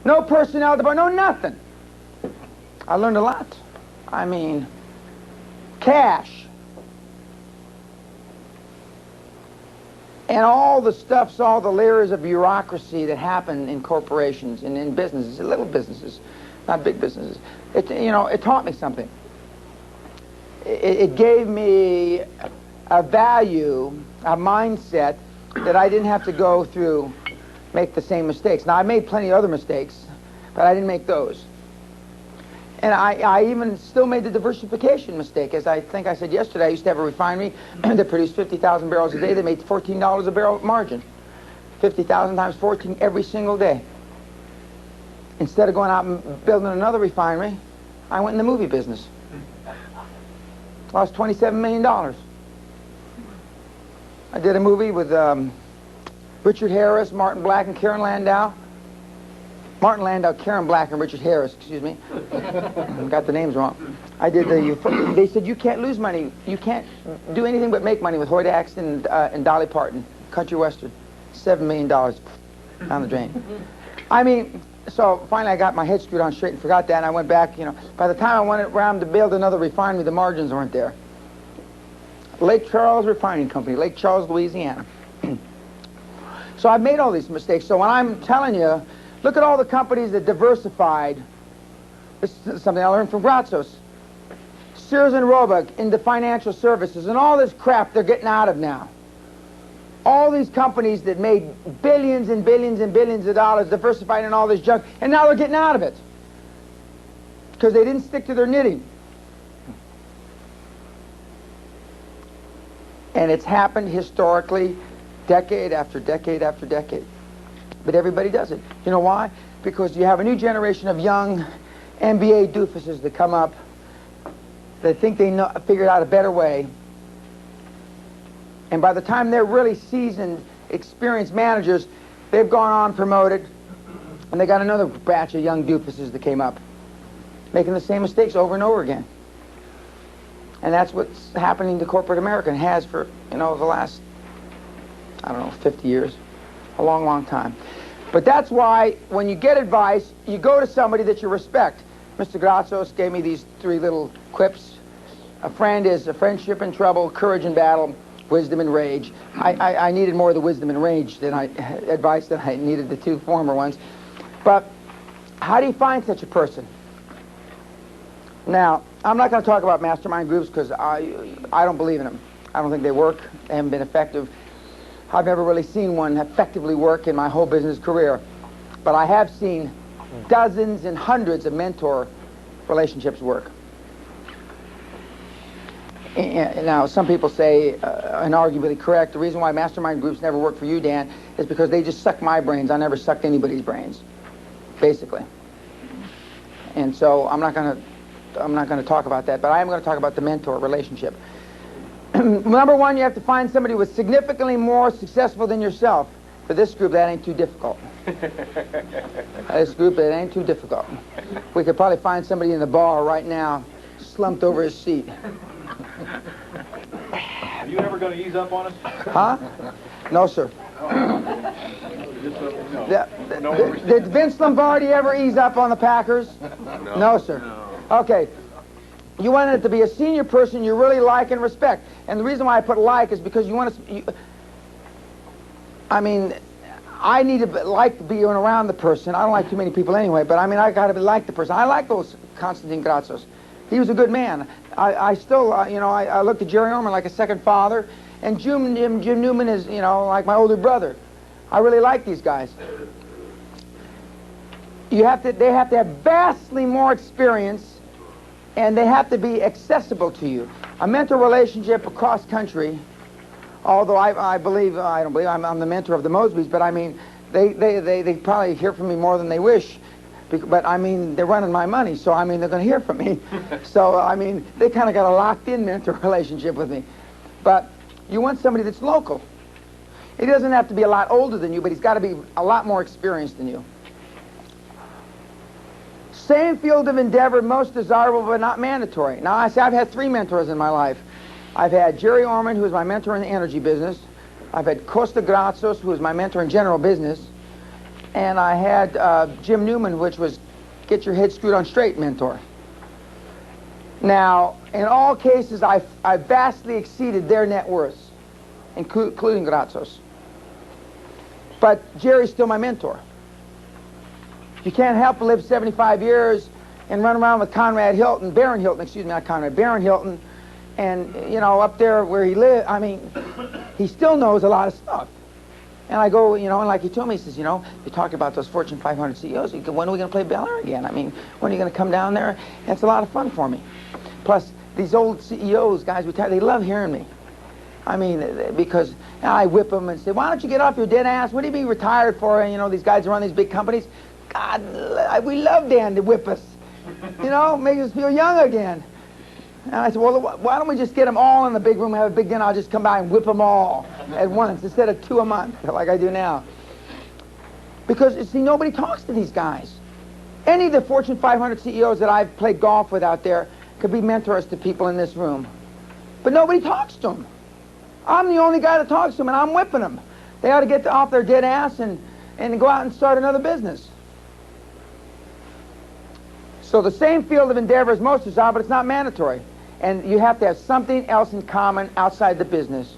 No personnel department, no nothing. I learned a lot. I mean, cash. And all the stuffs, all the layers of bureaucracy that happen in corporations and in businesses, little businesses, not big businesses. It taught me something. It gave me a value, a mindset that I didn't have to go through, make the same mistakes. Now, I made plenty of other mistakes, but I didn't make those. And I even still made the diversification mistake. As I think I said yesterday, I used to have a refinery that produced 50,000 barrels a day. They made $14 a barrel margin. 50,000 times 14 every single day. Instead of going out and building another refinery, I went in the movie business. Lost $27 million. I did a movie with Richard Harris, Martin Black, and Karen Landau. Martin Landau, Karen Black, and Richard Harris, excuse me. Got the names wrong. I did they said, you can't lose money. You can't do anything but make money with Hoyt Axton and Dolly Parton, country western. $7 million down the drain. I mean, so finally I got my head screwed on straight and forgot that, and I went back, By the time I went around to build another refinery, the margins weren't there. Lake Charles Refining Company, Lake Charles, Louisiana. So I've made all these mistakes. So when I'm telling you, look at all the companies that diversified. This is something I learned from Grazos. Sears and Roebuck into financial services and all this crap they're getting out of now. All these companies that made billions and billions and billions of dollars diversified in all this junk, and now they're getting out of it because they didn't stick to their knitting. And it's happened historically, decade after decade after decade. But everybody does it. You know why? Because you have a new generation of young MBA doofuses that come up that think they figured out a better way. And by the time they're really seasoned, experienced managers, they've gone on promoted, and they got another batch of young doofuses that came up, making the same mistakes over and over again. And that's what's happening to corporate America and has for, the last, 50 years. A long, long time. But that's why when you get advice, you go to somebody that you respect. Mr. Grazos gave me these 3 little quips. A friend is a friendship in trouble, courage in battle, wisdom in rage. I needed more of the wisdom and rage advice than I needed the 2 former ones. But how do you find such a person? Now, I'm not going to talk about mastermind groups because I don't believe in them. I don't think they work. They haven't been effective. I've never really seen one effectively work in my whole business career. But I have seen dozens and hundreds of mentor relationships work. And now, some people say, and arguably correct, the reason why mastermind groups never work for you, Dan, is because they just suck my brains. I never sucked anybody's brains, basically. And so I'm not going to talk about that, but I am going to talk about the mentor relationship. Number 1, you have to find somebody who is significantly more successful than yourself. For this group, that ain't too difficult. This group, that ain't too difficult. We could probably find somebody in the bar right now, slumped over his seat. Are you ever going to ease up on us? Huh? No, sir. Did Vince Lombardi ever ease up on the Packers? No, sir. Okay. You want it to be a senior person you really like and respect. And the reason why I put like is because you want to... I need to like being around the person. I don't like too many people anyway, but I got to like the person. I like those Konstantin Grazos. He was a good man. I still, I looked at Jerry Orman like a second father, and Jim Newman is, like my older brother. I really like these guys. They have to have vastly more experience, and they have to be accessible to you. A mentor relationship across country, although I don't believe I'm the mentor of the Mosbys, but they probably hear from me more than they wish. But they're running my money, so they're going to hear from me. So they kind of got a locked-in mentor relationship with me. But you want somebody that's local. He doesn't have to be a lot older than you, but he's got to be a lot more experienced than you. Same field of endeavor, most desirable but not mandatory. Now, I've had 3 mentors in my life. I've had Jerry Orman, who is my mentor in the energy business. I've had Costa Grazos, who is my mentor in general business. and I had Jim Newman, which was get your head screwed on straight mentor. Now, in all cases, I vastly exceeded their net worths, including Grazio's. But Jerry's still my mentor. You can't help but live 75 years and run around with Baron Hilton, excuse me, not Conrad, Baron Hilton, and, you know, up there where he lived, I mean, he still knows a lot of stuff. And I go, you know, and like he told me, he says, you know, you talk about those Fortune 500 CEOs, when are we going to play Bel Air again? I mean, when are you going to come down there? And it's a lot of fun for me. Plus, these old CEOs, guys retired, they love hearing me. I mean, because I whip them and say, why don't you get off your dead ass? What do you be retired for? And, you know, these guys run these big companies. God, we love Dan to whip us. You know, make us feel young again. And I said, well, why don't we just get them all in the big room, have a big dinner, I'll just come by and whip them all at once instead of 2 a month like I do now. Because, you see, nobody talks to these guys. Any of the Fortune 500 CEOs that I've played golf with out there could be mentors to people in this room. But nobody talks to them. I'm the only guy that talks to them, and I'm whipping them. They ought to get off their dead ass and go out and start another business. So the same field of endeavor as most is out, but it's not mandatory. And you have to have something else in common outside the business.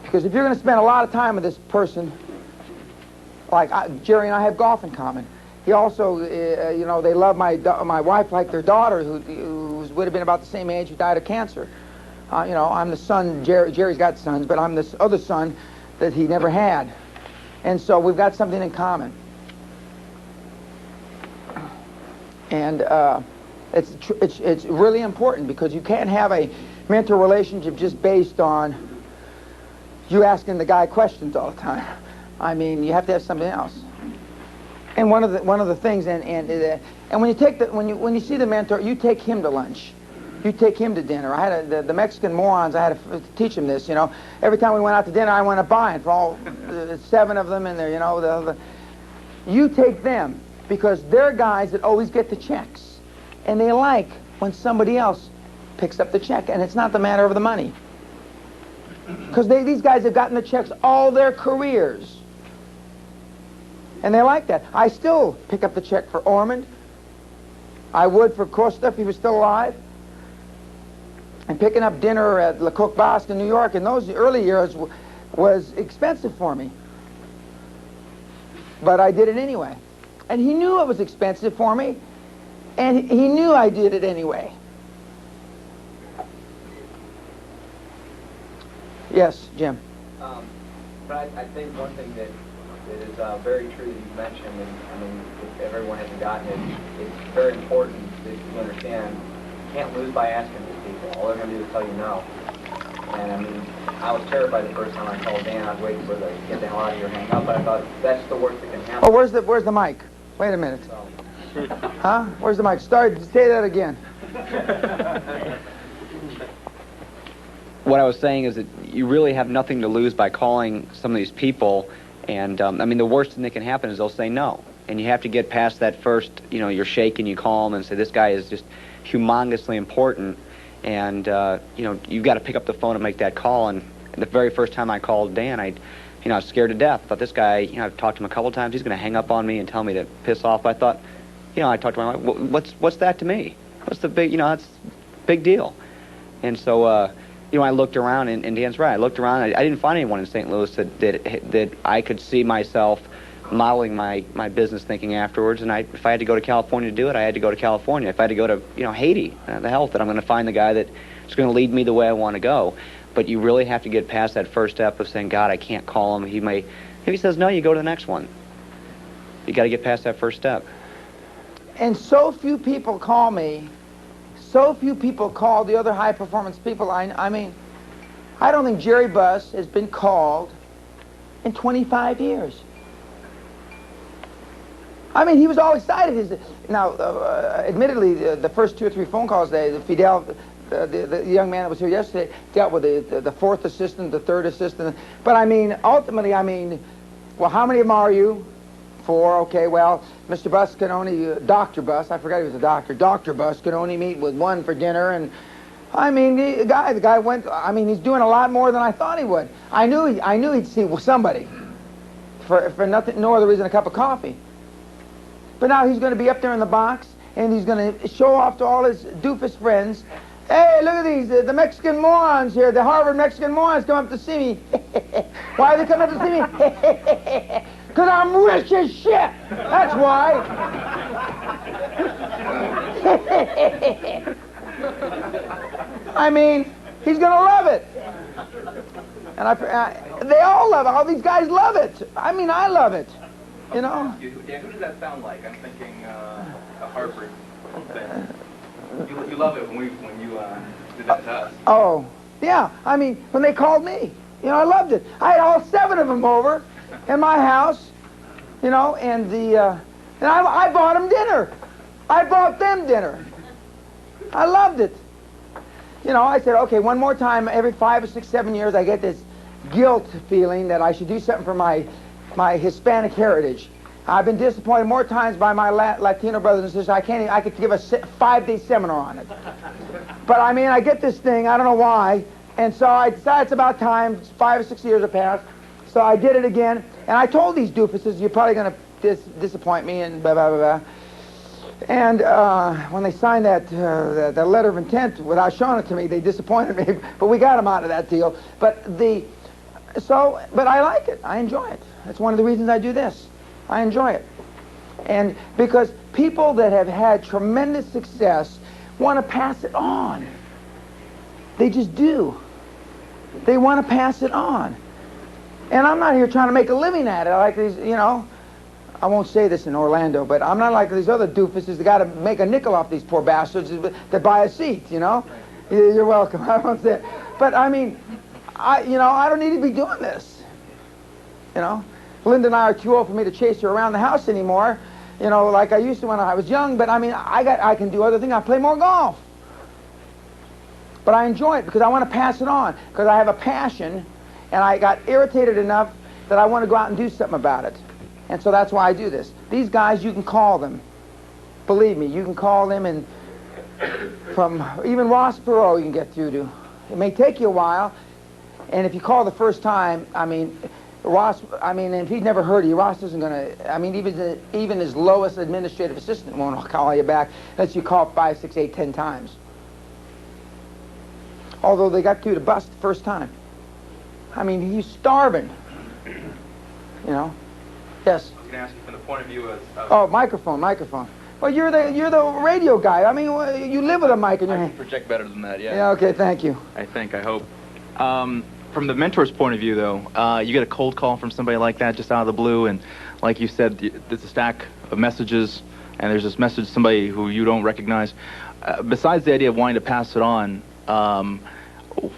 Because if you're going to spend a lot of time with this person, like Jerry and I have golf in common. He also, you know, they love my wife like their daughter, who would have been about the same age, who died of cancer. You know, I'm the son, Jerry's got sons, but I'm this other son that he never had. And so we've got something in common. And it's really important, because you can't have a mentor relationship just based on you asking the guy questions all the time. I mean, you have to have something else. And one of the things, and when you see the mentor, you take him to lunch. You take him to dinner. I had the Mexican morons. I had to teach them this. You know, every time we went out to dinner, I went up buying for all 7 of them, and there. You know, you take them because they're guys that always get the checks, and they like when somebody else picks up the check, and it's not the matter of the money, because these guys have gotten the checks all their careers, and they like that. I still pick up the check for Ormond. I would for Costa if he was still alive. And picking up dinner at Le Coq Basque in New York in those early years was expensive for me. But I did it anyway. And he knew it was expensive for me, and he knew I did it anyway. Yes, Jim. But I think one thing that is very true that you mentioned, and I mean, if everyone hasn't gotten it, it's very important that you understand you can't lose by asking these people. All they're going to do is tell you no. And I mean, I was terrified the first time I called Dan. I was waiting for the get the hell out of here, hang up. But I thought that's the worst that can happen. Oh, where's the mic? Wait a minute. So. Huh? Where's the mic? Say that again. What I was saying is that you really have nothing to lose by calling some of these people. And I mean, the worst thing that can happen is they'll say no. And you have to get past that first, you know, you're shaking, you call them and say, this guy is just humongously important. And, you know, you've got to pick up the phone and make that call. And the very first time I called Dan, I was scared to death. I thought, this guy, you know, I've talked to him a couple of times, he's going to hang up on me and tell me to piss off. I thought, you know, I talked to my wife, what's that to me? What's the big, you know, that's a big deal. And so, you know, I looked around, and Dan's right. I looked around, I didn't find anyone in St. Louis that I could see myself modeling my business thinking afterwards. And if I had to go to California to do it, I had to go to California. If I had to go to, you know, Haiti, the health, that I'm going to find the guy that's going to lead me the way I want to go. But you really have to get past that first step of saying, God, I can't call him. If he says no, you go to the next one. You got to get past that first step. And so few people call me. So few people call the other high-performance people. I mean, I don't think Jerry Buss has been called in 25 years. I mean, he was all excited. Now, admittedly, the first 2 or 3 phone calls today, Fidel, the young man that was here yesterday, dealt with the 4th assistant, the 3rd assistant. But I mean, ultimately, well, how many of them are you? 4, okay, well, Mr. Buss can only, Dr. Buss, I forgot he was a doctor, Dr. Buss could only meet with 1 for dinner, and I mean, the guy went, I mean, he's doing a lot more than I thought he would. I knew he'd see somebody. for nothing, no other reason than a cup of coffee. But now he's going to be up there in the box, and he's going to show off to all his doofus friends. Hey, look at these, the Mexican morons here, the Harvard Mexican morons come up to see me. Why are they coming up to see me? Because I'm rich as shit. That's why. I mean, he's going to love it. And they all love it. All these guys love it. I mean, I love it. You know? Dan, who does that sound like? I'm thinking a Harvard thing. You love it when you did that to us. Oh, yeah. I mean, when they called me, you know, I loved it. I had all 7 of them over in my house, you know, and I bought them dinner. I bought them dinner. I loved it. You know, I said, okay, one more time, every 5 or 6, 7 years, I get this guilt feeling that I should do something for my Hispanic heritage. I've been disappointed more times by my Latino brothers and sisters. I could give a 5-day seminar on it. But I mean, I get this thing, I don't know why, and so I decided it's about time. 5 or 6 years have passed, so I did it again. And I told these doofuses, you're probably going to disappoint me and blah, blah, blah, blah. And when they signed that letter of intent without showing it to me, they disappointed me. But we got them out of that deal. But I like it. I enjoy it. That's one of the reasons I do this. I enjoy it. And because people that have had tremendous success want to pass it on. They just do. They want to pass it on. And I'm not here trying to make a living at it. I like these, you know. I won't say this in Orlando, but I'm not like these other doofuses that got to make a nickel off these poor bastards that buy a seat, you know? You're welcome. I won't say it. But I mean, I don't need to be doing this. You know? Linda and I are too old for me to chase her around the house anymore, you know, like I used to when I was young. But I mean, I can do other things. I play more golf. But I enjoy it because I want to pass it on. Because I have a passion, and I got irritated enough that I want to go out and do something about it. And so that's why I do this. These guys, you can call them. Believe me, you can call them, and from even Ross Perot you can get through to. It may take you a while, and if you call the first time, I mean, Ross, I mean, if he's never heard of you, Ross isn't going to, I mean, even his lowest administrative assistant won't call you back unless you call 5, 6, 8, 10 times. Although they got through the bus the first time. I mean, he's starving, you know. Yes. I was going to ask you from the point of view of... Oh, microphone. Well, you're the radio guy. I mean, you live with a mic in your I hand. can project better than that, yeah. Yeah, okay, thank you. I hope. From the mentor's point of view, though, you get a cold call from somebody like that just out of the blue, and like you said, there's a stack of messages, and there's this message to somebody who you don't recognize. Besides the idea of wanting to pass it on,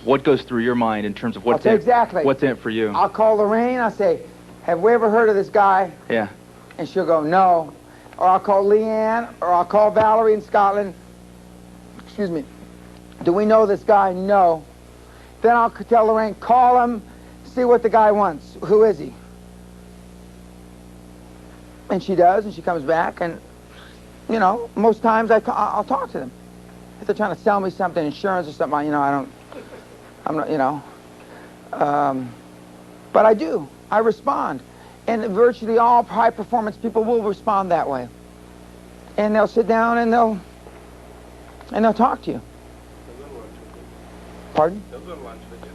what goes through your mind in terms of what's in it for you? I'll call Lorraine. I'll say, have we ever heard of this guy? Yeah. And she'll go, no. Or I'll call Leanne, or I'll call Valerie in Scotland. Excuse me. Do we know this guy? No. Then I'll tell Lorraine, call him, see what the guy wants. Who is he? And she does, and she comes back, and, you know, most times I'll talk to them. If they're trying to sell me something, insurance or something, you know, I'm not, you know. But I do. I respond. And virtually all high-performance people will respond that way. And they'll sit down and they'll talk to you. Pardon?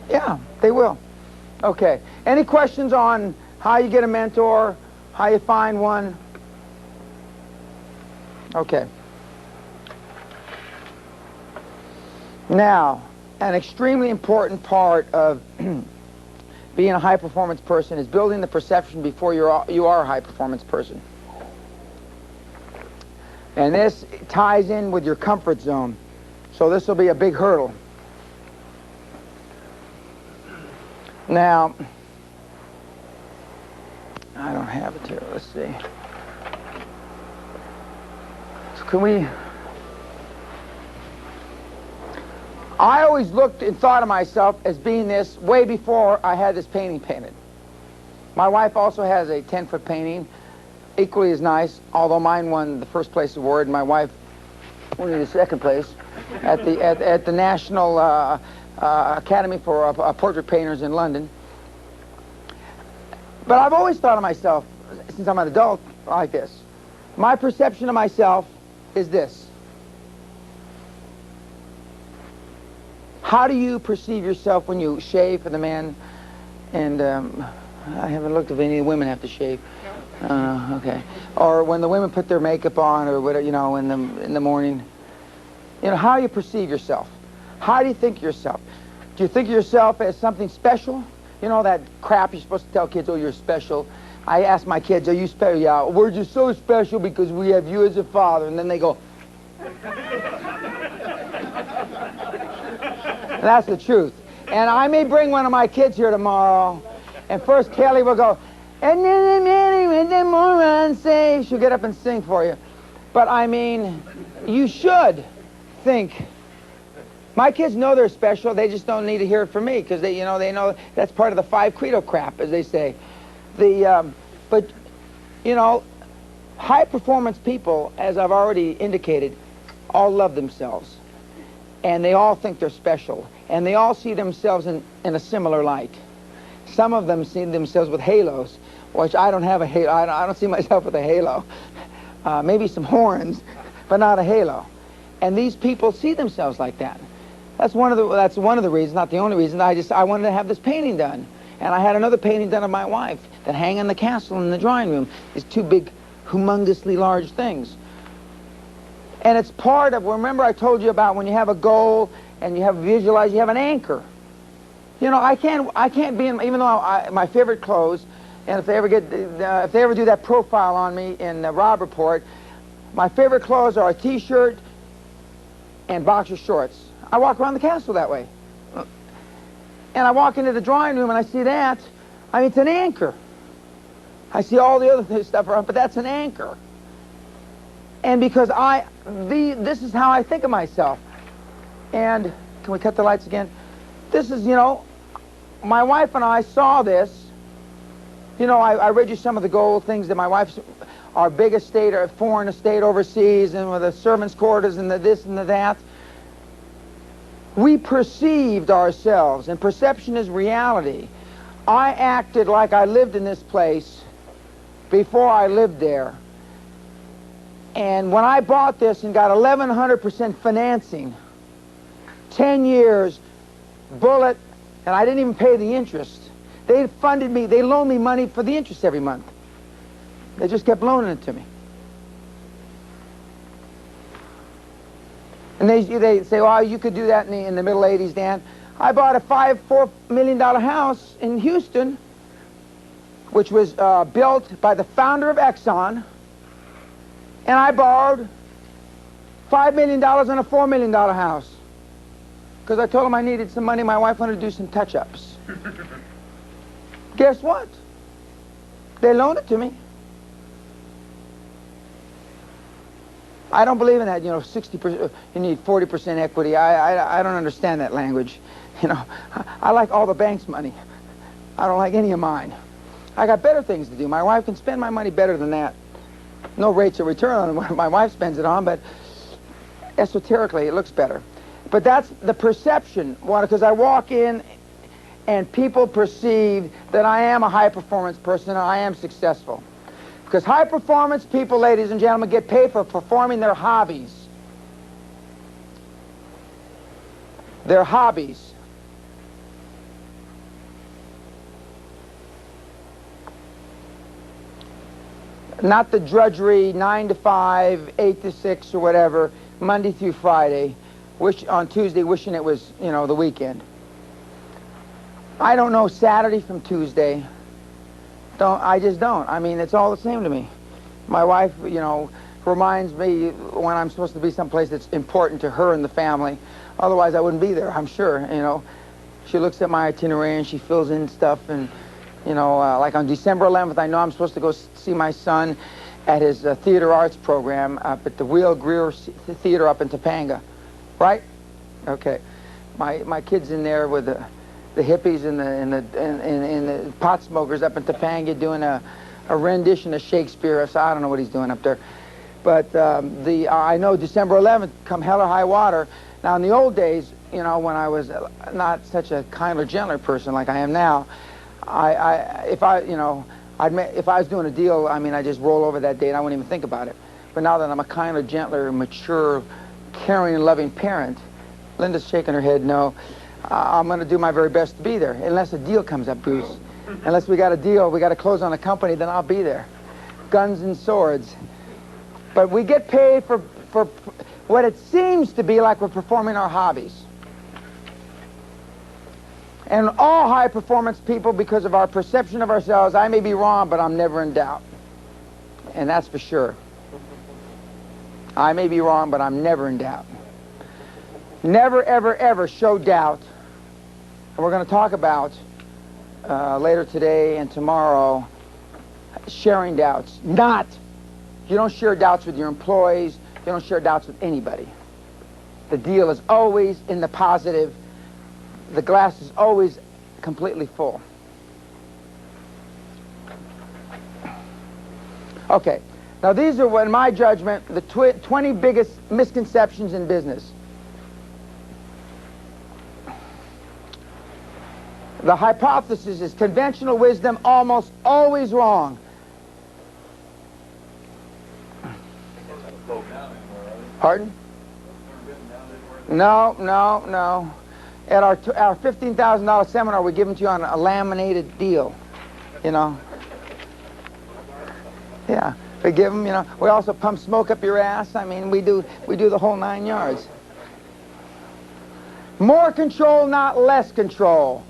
Yeah, they will. Okay. Any questions on how you get a mentor, how you find one? Okay. Now, an extremely important part of being a high-performance person is building the perception before you are a high-performance person. And this ties in with your comfort zone. So this will be a big hurdle. Now, I don't have it here. Let's see. So can we... I always looked and thought of myself as being this way before I had this painting painted. My wife also has a 10-foot painting, equally as nice, although mine won the first place award and my wife won the second place at the National Academy for Portrait Painters in London. But I've always thought of myself, since I'm an adult, like this. My perception of myself is this. How do you perceive yourself when you shave for the man? And I haven't looked if any women have to shave. Okay. Or when the women put their makeup on, or whatever, you know, in the morning. You know, how do you perceive yourself? How do you think of yourself? Do you think of yourself as something special? You know that crap you're supposed to tell kids, oh, you're special. I ask my kids, are you special? Yeah, we're just so special because we have you as a father. And then they go. That's the truth. And I may bring one of my kids here tomorrow, and first Kelly will go, and then the morons say, she'll get up and sing for you. But I mean, you should think. My kids know they're special. They just don't need to hear it from me because they know that's part of the 5 credo crap, as they say. But you know, high performance people, as I've already indicated, all love themselves, and they all think they're special, and they all see themselves in a similar light. Some of them see themselves with halos, which I don't have a halo. I don't see myself with a halo. Maybe some horns, but not a halo. And these people see themselves like that. That's one of the reasons, not the only reason. I wanted to have this painting done, and I had another painting done of my wife that hang in the castle in the drawing room. These 2 big, humongously large things. And it's part of. Remember, I told you about when you have a goal and you have visualize, you have an anchor. You know, I can't be in, even though my favorite clothes, and if they ever do that profile on me in the Rob Report, my favorite clothes are a T-shirt and boxer shorts. I walk around the castle that way. And I walk into the drawing room and I see that. I mean, it's an anchor. I see all the other stuff around, but that's an anchor. And because this is how I think of myself. And can we cut the lights again? This is, you know, my wife and I saw this. You know, I read you some of the goal things that my wife's, our big estate, our foreign estate overseas, and with the servants' quarters and the this and the that. We perceived ourselves, and perception is reality. I acted like I lived in this place before I lived there. And when I bought this and got 1,100% financing, 10 years, bullet, and I didn't even pay the interest. They funded me, they loaned me money for the interest every month. They just kept loaning it to me. And they say, well, you could do that in the middle 80s, Dan. I bought a $4 million house in Houston, which was built by the founder of Exxon, and I borrowed $5 million on a $4 million house because I told him I needed some money. My wife wanted to do some touch-ups. Guess what? They loaned it to me. I don't believe in that, you know, 60%, you need 40% equity. I don't understand that language. You know, I like all the bank's money. I don't like any of mine. I got better things to do. My wife can spend my money better than that. No rates of return on what my wife spends it on, but esoterically it looks better. But that's the perception, because I walk in and people perceive that I am a high-performance person and I am successful. Because high-performance people, ladies and gentlemen, get paid for performing their hobbies. Their hobbies. Not the drudgery, 9 to 5, 8 to 6, or whatever, Monday through Friday, on Tuesday wishing it was, you know, the weekend. I don't know Saturday from Tuesday. I just don't. I mean, it's all the same to me. My wife, you know, reminds me when I'm supposed to be someplace that's important to her and the family. Otherwise, I wouldn't be there, I'm sure, you know. She looks at my itinerary and she fills in stuff, and, you know, like on December 11th, I know I'm supposed to go see my son at his theater arts program up at the Will Greer Theater up in Topanga. Right? Okay. My kid's in there with the hippies and the pot smokers up in Topanga doing a rendition of Shakespeare. So I don't know what he's doing up there. But I know December 11th, come hell or high water. Now, in the old days, you know, when I was not such a kinder, gentler person like I am now, if I, you know, If I was doing a deal, I mean, I just roll over that date. I wouldn't even think about it. But now that I'm a kinder, gentler, mature, caring, and loving parent, Linda's shaking her head no. I'm going to do my very best to be there, unless a deal comes up, Bruce. Unless we got a deal, we got to close on a company, then I'll be there. Guns and swords. But we get paid for what it seems to be like we're performing our hobbies. And all high-performance people, because of our perception of ourselves, I may be wrong, but I'm never in doubt. And that's for sure. I may be wrong, but I'm never in doubt. Never, ever, ever show doubt. And we're going to talk about, later today and tomorrow, sharing doubts. You don't share doubts with your employees. You don't share doubts with anybody. The deal is always in the positive. The glass is always completely full. Okay. Now these are, in my judgment, the 20 biggest misconceptions in business. The hypothesis is conventional wisdom almost always wrong. Pardon? No. At our $15,000 seminar, we give them to you on a laminated deal, you know. Yeah, we give them, you know. We also pump smoke up your ass. I mean, we do the whole 9 yards. More control, not less control.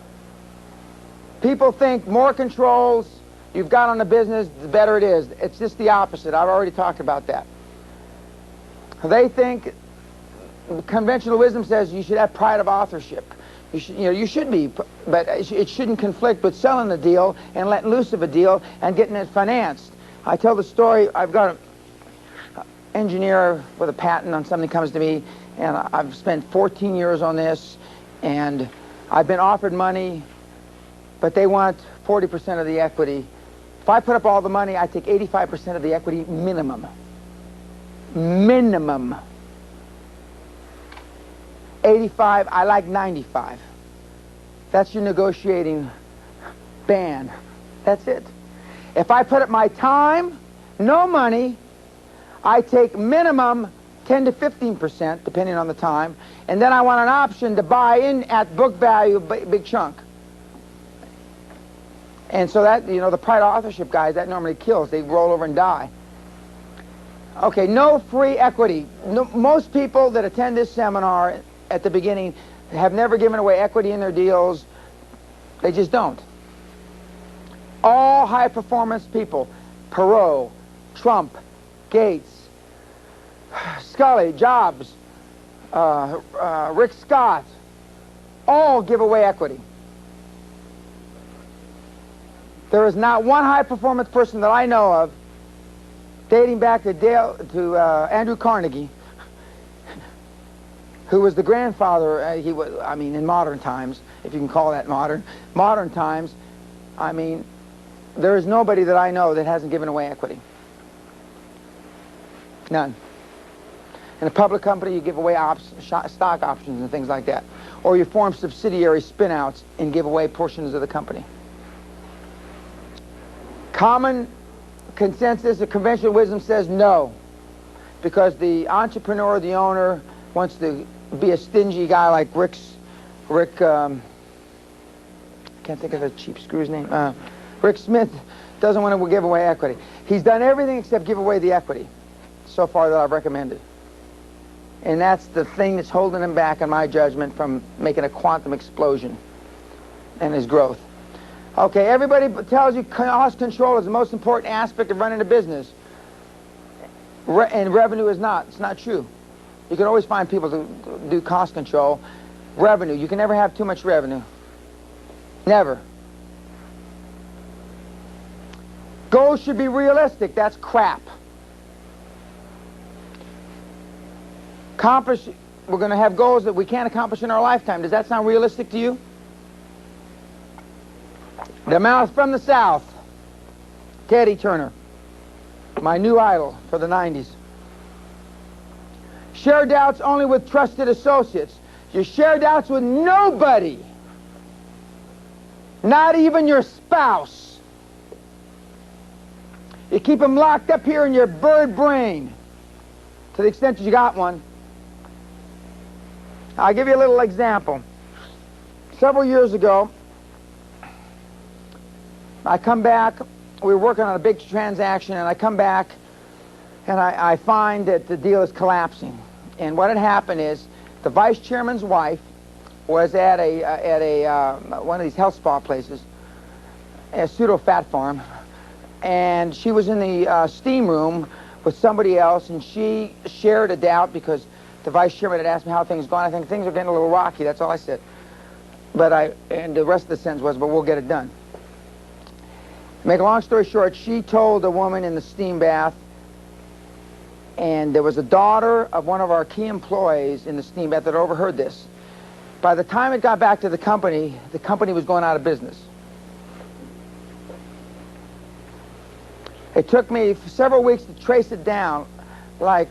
People think more controls you've got on the business, the better it is. It's just the opposite. I've already talked about that. They think conventional wisdom says you should have pride of authorship. You should be, but it shouldn't conflict with selling the deal and letting loose of a deal and getting it financed. I tell the story. I've got an engineer with a patent on something comes to me, and I've spent 14 years on this, and I've been offered money, but they want 40% of the equity. If I put up all the money, I take 85% of the equity minimum. Minimum. 85, I like 95. That's your negotiating band. That's it. If I put up my time, no money, I take minimum 10 to 15%, depending on the time, and then I want an option to buy in at book value, big chunk. And so that, you know, the pride of authorship guys, that normally kills. They roll over and die. Okay, no free equity. No, most people that attend this seminar at the beginning have never given away equity in their deals. They just don't. All high-performance people, Perot, Trump, Gates, Scully, Jobs, Rick Scott, all give away equity. There is not one high-performance person that I know of, dating back to Andrew Carnegie, who was the grandfather. He was, I mean, in modern times, if you can call that modern times. I mean, there is nobody that I know that hasn't given away equity. None. In a public company, you give away stock options and things like that, or you form subsidiary spin-outs and give away portions of the company. Common consensus of conventional wisdom says no, because the entrepreneur, the owner, wants to be a stingy guy like Rick, can't think of the cheap screw's name. Rick Smith doesn't want to give away equity. He's done everything except give away the equity so far that I've recommended. And that's the thing that's holding him back, in my judgment, from making a quantum explosion in his growth. Okay, everybody tells you cost control is the most important aspect of running a business. And revenue is not. It's not true. You can always find people to do cost control. Revenue, you can never have too much revenue. Never. Goals should be realistic. That's crap. We're going to have goals that we can't accomplish in our lifetime. Does that sound realistic to you? The Mouse from the South, Teddy Turner, my new idol for the 90s. Share doubts only with trusted associates. You share doubts with nobody, not even your spouse. You keep them locked up here in your bird brain, to the extent that you got one. I'll give you a little example. Several years ago, I come back, we were working on a big transaction, and I come back, and I find that the deal is collapsing. And what had happened is, the vice chairman's wife was at one of these health spa places, a pseudo-fat farm, and she was in the steam room with somebody else, and she shared a doubt because the vice chairman had asked me how things were going. I think things are getting a little rocky. That's all I said. And the rest of the sentence was, but we'll get it done. Make a long story short, she told a woman in the steam bath, and there was a daughter of one of our key employees in the steam bath that overheard this. By the time it got back to the company was going out of business. It took me several weeks to trace it down, like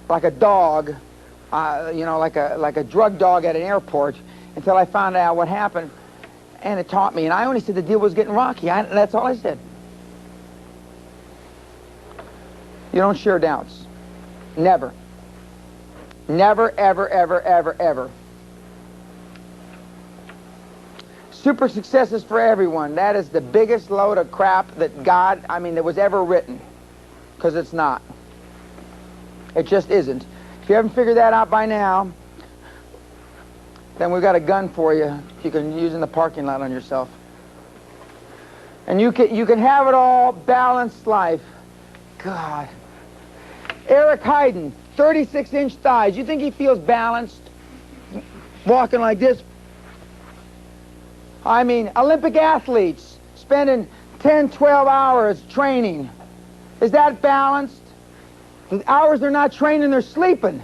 a dog, you know, like a drug dog at an airport, until I found out what happened, and it taught me. And I only said the deal was getting rocky. That's all I said. You don't share doubts. Never. Never, ever, ever, ever, ever. Super success is for everyone. That is the biggest load of crap that that was ever written. Because it's not. It just isn't. If you haven't figured that out by now, then we've got a gun for you can use in the parking lot on yourself. And you can have it all, balanced life. God. Eric Heiden, 36-inch thighs. You think he feels balanced? Walking like this? I mean, Olympic athletes spending 10, 12 hours training. Is that balanced? The hours they're not training, they're sleeping.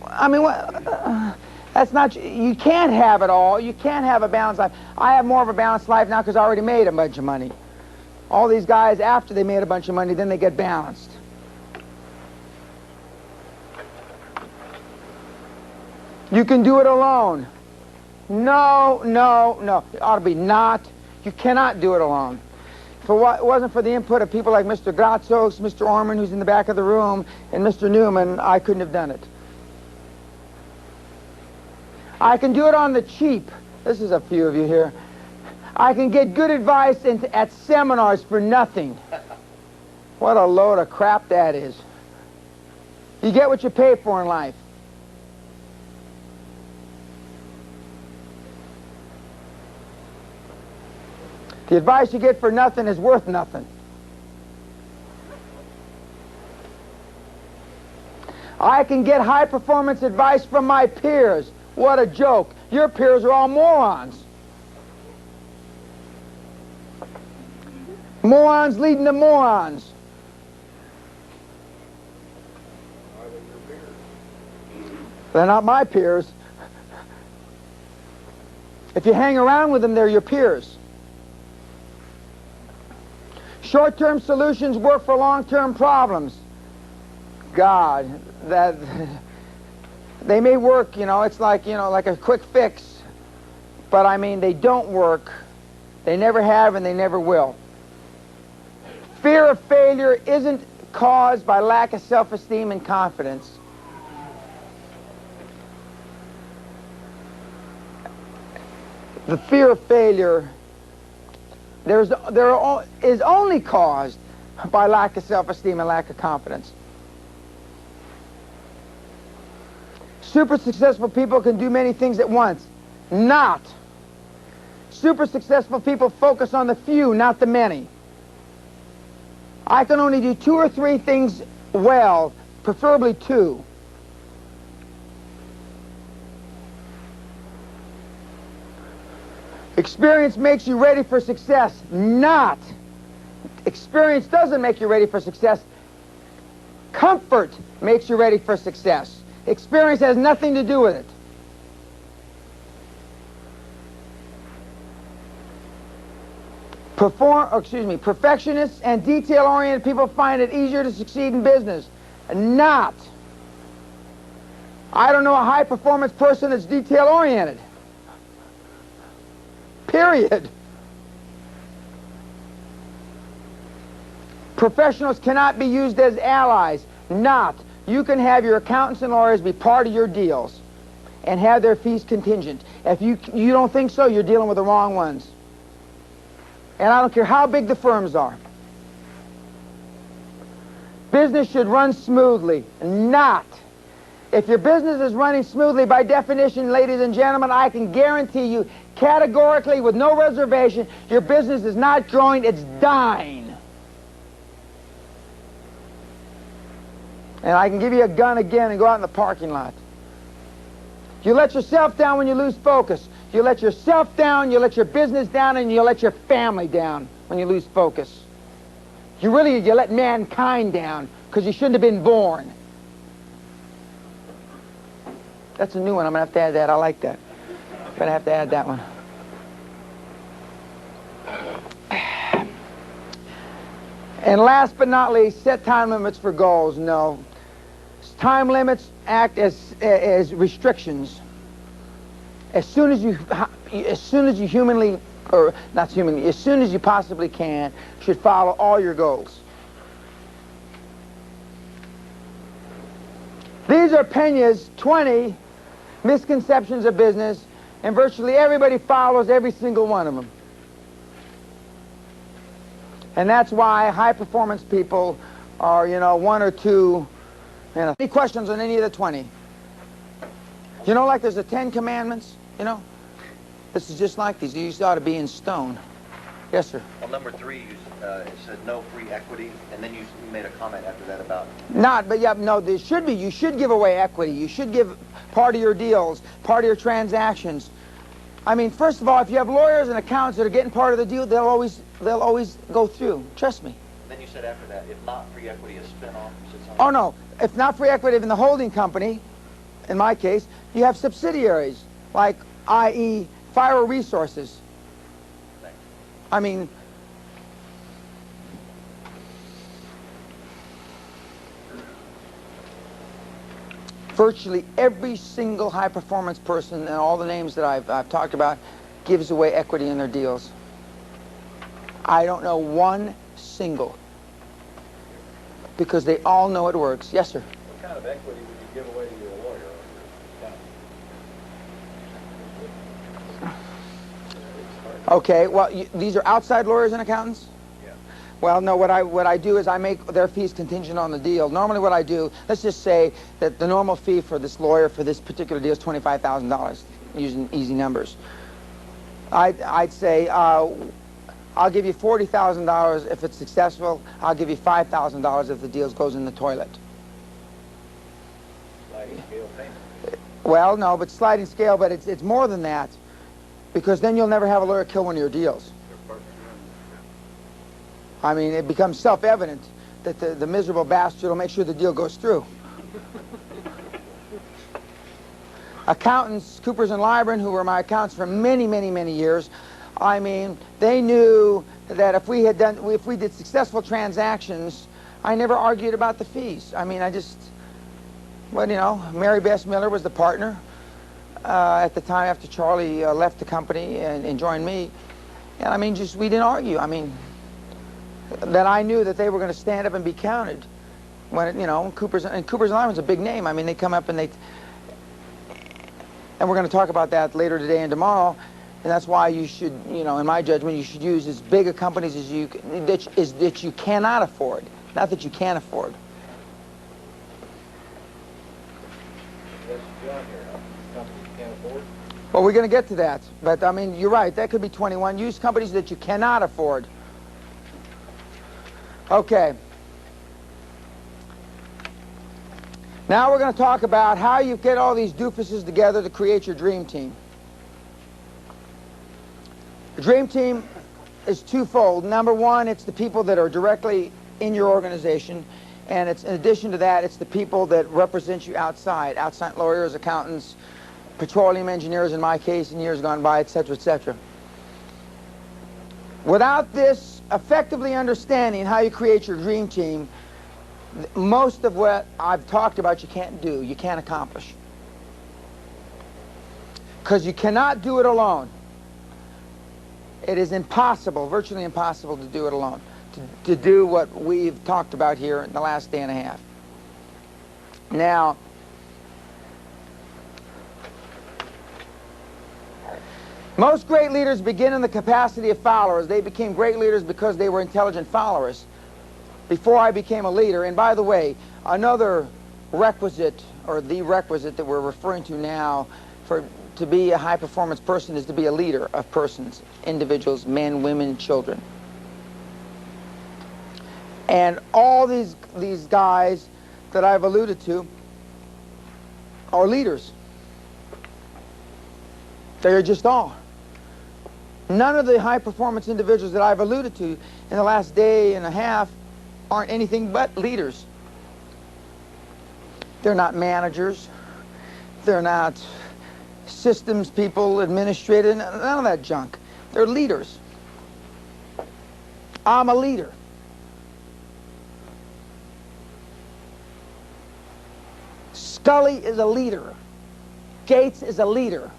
I mean, that's not, you can't have it all. You can't have a balanced life. I have more of a balanced life now because I already made a bunch of money. All these guys, after they made a bunch of money, then they get balanced. You can do it alone. No, no, no. It ought to be not. You cannot do it alone. If it wasn't for the input of people like Mr. Gratzos, Mr. Orman, who's in the back of the room, and Mr. Newman, I couldn't have done it. I can do it on the cheap. This is a few of you here. I can get good advice at seminars for nothing. What a load of crap that is. You get what you pay for in life. The advice you get for nothing is worth nothing. I can get high performance advice from my peers. What a joke. Your peers are all morons. Morons leading to morons. They're not my peers. If you hang around with them, they're your peers. Short-term solutions work for long-term problems. God, that they may work, you know, it's like, you know, like a quick fix. But I mean, they don't work. They never have and they never will. Fear of failure isn't caused by lack of self-esteem and confidence. The fear of failure is only caused by lack of self-esteem and lack of confidence. Super successful people can do many things at once. Not. Super successful people focus on the few, not the many. I can only do 2 or 3 things well, preferably 2. Experience makes you ready for success. Not. Experience doesn't make you ready for success. Comfort makes you ready for success. Experience has nothing to do with it. Perfectionists and detail-oriented people find it easier to succeed in business. Not. I don't know a high-performance person that's detail-oriented. Period. Professionals cannot be used as allies. Not. You can have your accountants and lawyers be part of your deals and have their fees contingent. If you don't think so, you're dealing with the wrong ones. And I don't care how big the firms are. Business should run smoothly. Not. If your business is running smoothly, by definition, ladies and gentlemen, I can guarantee you categorically with no reservation, your business is not growing, it's dying. And I can give you a gun again and go out in the parking lot. You let yourself down when you lose focus. You let yourself down, you let your business down, and you let your family down when you lose focus. You let mankind down because you shouldn't have been born. That's a new one. I'm going to have to add that. I like that. I'm going to have to add that one. And last but not least, set time limits for goals. No. Time limits act as restrictions. As soon as you humanly, or not humanly, as soon as you possibly can, should follow all your goals. These are Peña's 20 misconceptions of business, and virtually everybody follows every single one of them. And that's why high-performance people are, one or two. Any questions on any of the 20? Like there's the 10 Commandments, This is just like these. These ought to be in stone. Yes, sir. On number 3, it said no free equity, and then you made a comment after that about... There should be. You should give away equity. You should give part of your deals, part of your transactions. I mean, first of all, if you have lawyers and accountants that are getting part of the deal, they'll always go through. Trust me. Then you said after that, if not free equity, a spin-off. Oh, no. If not free equity in the holding company, in my case, you have subsidiaries, like, i.e., Fire Resources. Thanks. I mean, virtually every single high-performance person and all the names that I've talked about gives away equity in their deals. I don't know one single, because they all know it works. Yes, sir? What kind of equity would you give away to your lawyer? Okay, well, these are outside lawyers and accountants? Yeah. Well, no, what I do is I make their fees contingent on the deal. Normally what I do, let's just say that the normal fee for this lawyer for this particular deal is $25,000, using easy numbers. I'd say, I'll give you $40,000 if it's successful. I'll give you $5,000 if the deal goes in the toilet. Sliding scale payment. Well, no, but sliding scale, but it's more than that, because then you'll never have a lawyer kill one of your deals. I mean, it becomes self-evident that the miserable bastard will make sure the deal goes through. Accountants, Coopers and Lybrand, who were my accountants for many, many, many years, I mean, they knew that if we did successful transactions, I never argued about the fees. I mean, Mary Bess Miller was the partner at the time after Charlie left the company and joined me. And I mean, we didn't argue. I mean, that I knew that they were going to stand up and be counted. When, Coopers and Lybrand's a big name. I mean, they come up and and we're going to talk about that later today and tomorrow. And that's why you should, in my judgment, you should use as big a companies as that you cannot afford, not that you can't afford. Yes, John here. Companies can't afford. Well, we're going to get to that. But, I mean, you're right. That could be 21. Use companies that you cannot afford. Okay. Now we're going to talk about how you get all these doofuses together to create your dream team. The dream team is twofold. Number one, it's the people that are directly in your organization. And it's, in addition to that, it's the people that represent you outside lawyers, accountants, petroleum engineers in my case in years gone by, etc., etc. Without this effectively understanding how you create your dream team, most of what I've talked about you can't do, you can't accomplish. Because you cannot do it alone. It is impossible, virtually impossible to do it alone. to do what we've talked about here in the last day and a half. Now, most great leaders begin in the capacity of followers. They became great leaders because they were intelligent followers before I became a leader. And by the way, another requisite, or the requisite that we're referring to now to be a high-performance person is to be a leader of persons, individuals, men, women, children. And all these guys that I've alluded to are leaders. They're just all. None of the high-performance individuals that I've alluded to in the last day and a half aren't anything but leaders. They're not managers. They're not systems people, administrators, none of that junk. They're leaders. I'm a leader. Scully is a leader. Gates is a leader.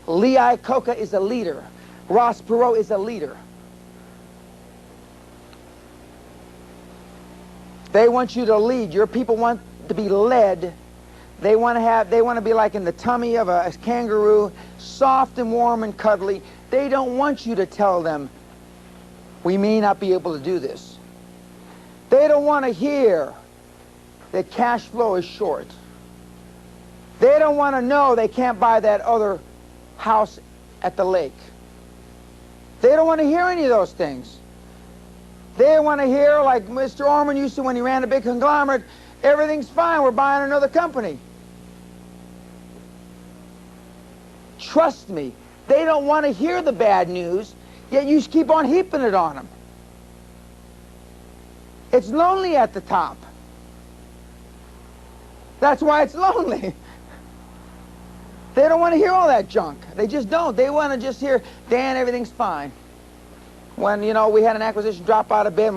Lee Iacocca is a leader. Ross Perot is a leader. They want you to lead. Your people want to be led. They want to be like in the tummy of a kangaroo, soft and warm and cuddly. They don't want you to tell them, we may not be able to do this. They don't want to hear that cash flow is short. They don't want to know they can't buy that other house at the lake. They don't want to hear any of those things. They want to hear, like Mr. Orman used to when he ran a big conglomerate, everything's fine, we're buying another company. Trust me, they don't want to hear the bad news, yet you keep on heaping it on them. It's lonely at the top. That's why it's lonely. They don't want to hear all that junk. They just don't. They want to just hear, Dan, everything's fine. When, you know, we had an acquisition drop out of bed,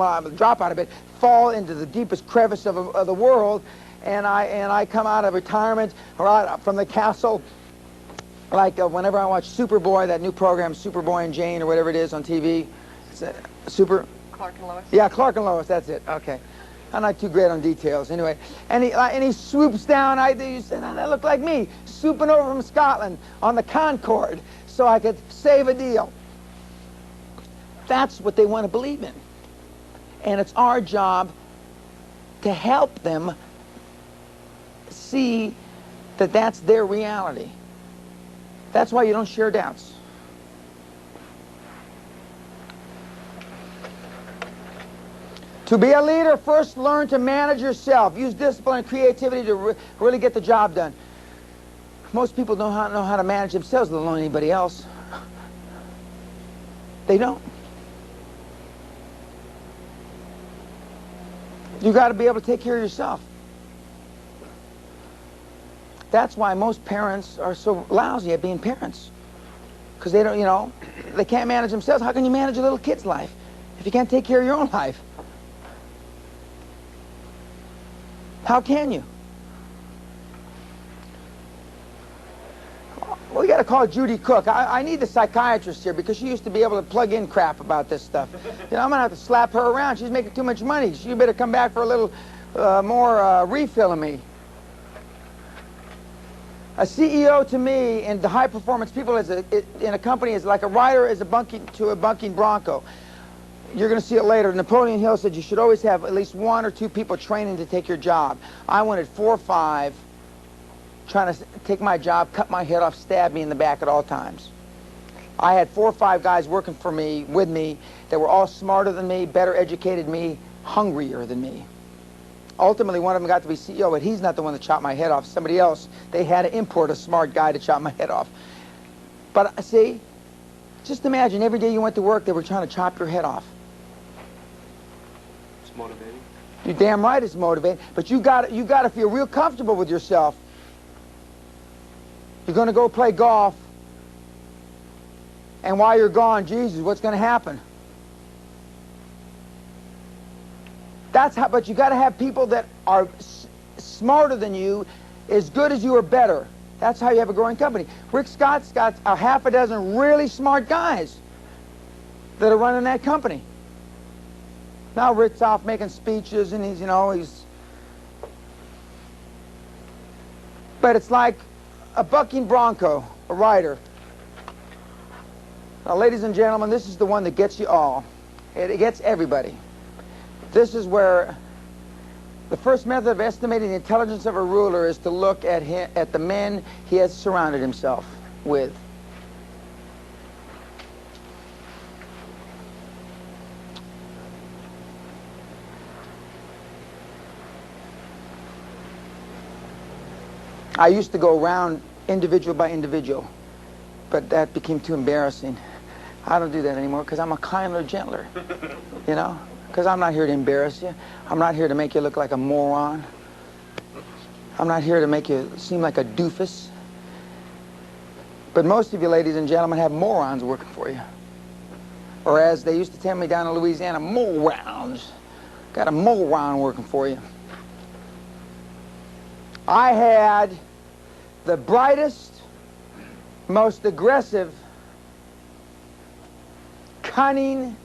fall into the deepest crevice of the world, and I come out of retirement or out from the castle, like whenever I watch Superboy, that new program, Superboy and Jane or whatever it is on TV. It's Clark and Lois. Yeah, Clark and Lois, that's it. Okay. I'm not too great on details. Anyway, and he swoops down. You said, that looked like me, swooping over from Scotland on the Concorde so I could save a deal. That's what they want to believe in. And it's our job to help them see that that's their reality. That's why you don't share doubts. To be a leader, first learn to manage yourself. Use discipline and creativity to really get the job done. Most people don't know how to manage themselves, let alone anybody else. They don't. You got to be able to take care of yourself. That's why most parents are so lousy at being parents. Because they don't, you know, they can't manage themselves. How can you manage a little kid's life if you can't take care of your own life? How can you? Well, we got to call Judy Cook. I need the psychiatrist here because she used to be able to plug in crap about this stuff. You know, I'm going to have to slap her around. She's making too much money. She better come back for a little more refill of me. A CEO to me and the high-performance people in a company is like a rider is a bunking bronco. You're going to see it later. Napoleon Hill said you should always have at least 1 or 2 people training to take your job. I wanted 4 or 5 trying to take my job, cut my head off, stab me in the back at all times. I had 4 or 5 guys working for me, with me, that were all smarter than me, better educated than me, hungrier than me. Ultimately, one of them got to be CEO, but he's not the one that chopped my head off. Somebody else, they had to import a smart guy to chop my head off. But see, just imagine every day you went to work, they were trying to chop your head off. It's motivating. You're damn right it's motivating, but you got to feel real comfortable with yourself. You're going to go play golf, and while you're gone, Jesus, what's going to happen? That's how, but you got to have people that are smarter than you, as good as you or better. That's how you have a growing company. Rick Scott's got a half a dozen really smart guys that are running that company. Now Rick's off making speeches, and he's... But it's like a bucking bronco, a rider. Now, ladies and gentlemen, this is the one that gets you all. It gets everybody. This is where the first method of estimating the intelligence of a ruler is to look at the men he has surrounded himself with. I used to go around individual by individual, but that became too embarrassing. I don't do that anymore because I'm a kinder, gentler, you know? Because I'm not here to embarrass you. I'm not here to make you look like a moron. I'm not here to make you seem like a doofus. But most of you, ladies and gentlemen, have morons working for you. Or as they used to tell me down in Louisiana, morons. Got a moron working for you. I had the brightest, most aggressive, cunning,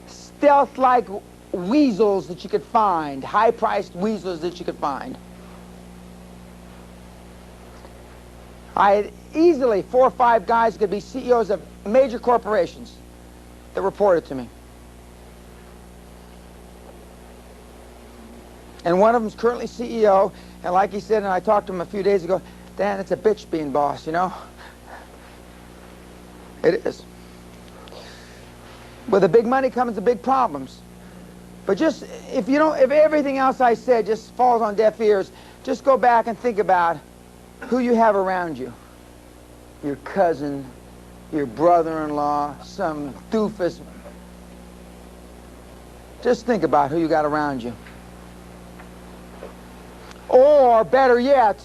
stealth-like weasels that you could find, high-priced weasels that you could find. I had easily 4 or 5 guys who could be CEOs of major corporations that reported to me. And one of them's currently CEO, and like he said, and I talked to him a few days ago, Dan, it's a bitch being boss, you know? It is. With the big money comes the big problems. But just, if everything else I said just falls on deaf ears, just go back and think about who you have around you. Your cousin, your brother-in-law, some doofus. Just think about who you got around you. Or, better yet,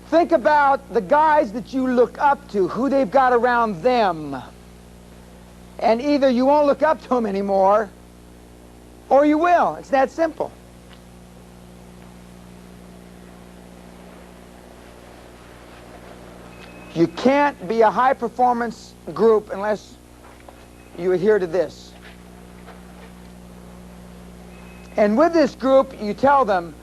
think about the guys that you look up to, who they've got around them. And either you won't look up to them anymore, or you will. It's that simple. You can't be a high-performance group unless you adhere to this. And with this group, you tell them,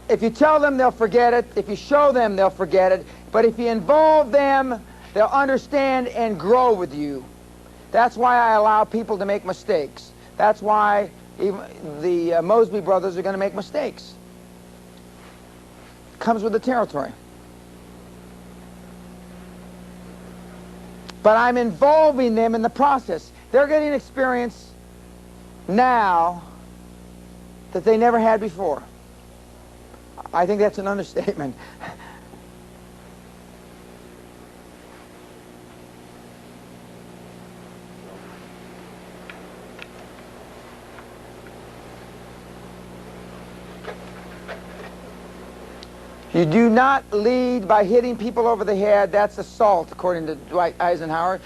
if you tell them, they'll forget it. If you show them, they'll forget it. But if you involve them, they'll understand and grow with you. That's why I allow people to make mistakes. That's why even the Mosby brothers are going to make mistakes. Comes with the territory. But I'm involving them in the process. They're getting experience now that they never had before. I think that's an understatement. You do not lead by hitting people over the head. That's assault, according to Dwight Eisenhower.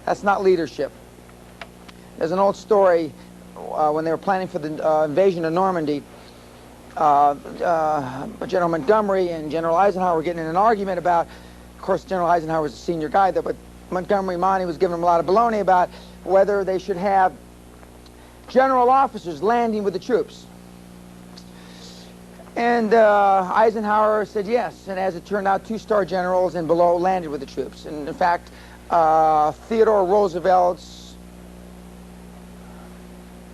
That's not leadership. There's an old story when they were planning for the invasion of Normandy. General Montgomery and General Eisenhower were getting in an argument about, of course, General Eisenhower was a senior guy there, but Montgomery Monty was giving him a lot of baloney about whether they should have general officers landing with the troops. And Eisenhower said yes, and as it turned out, 2-star generals and below landed with the troops. And in fact, Theodore Roosevelt's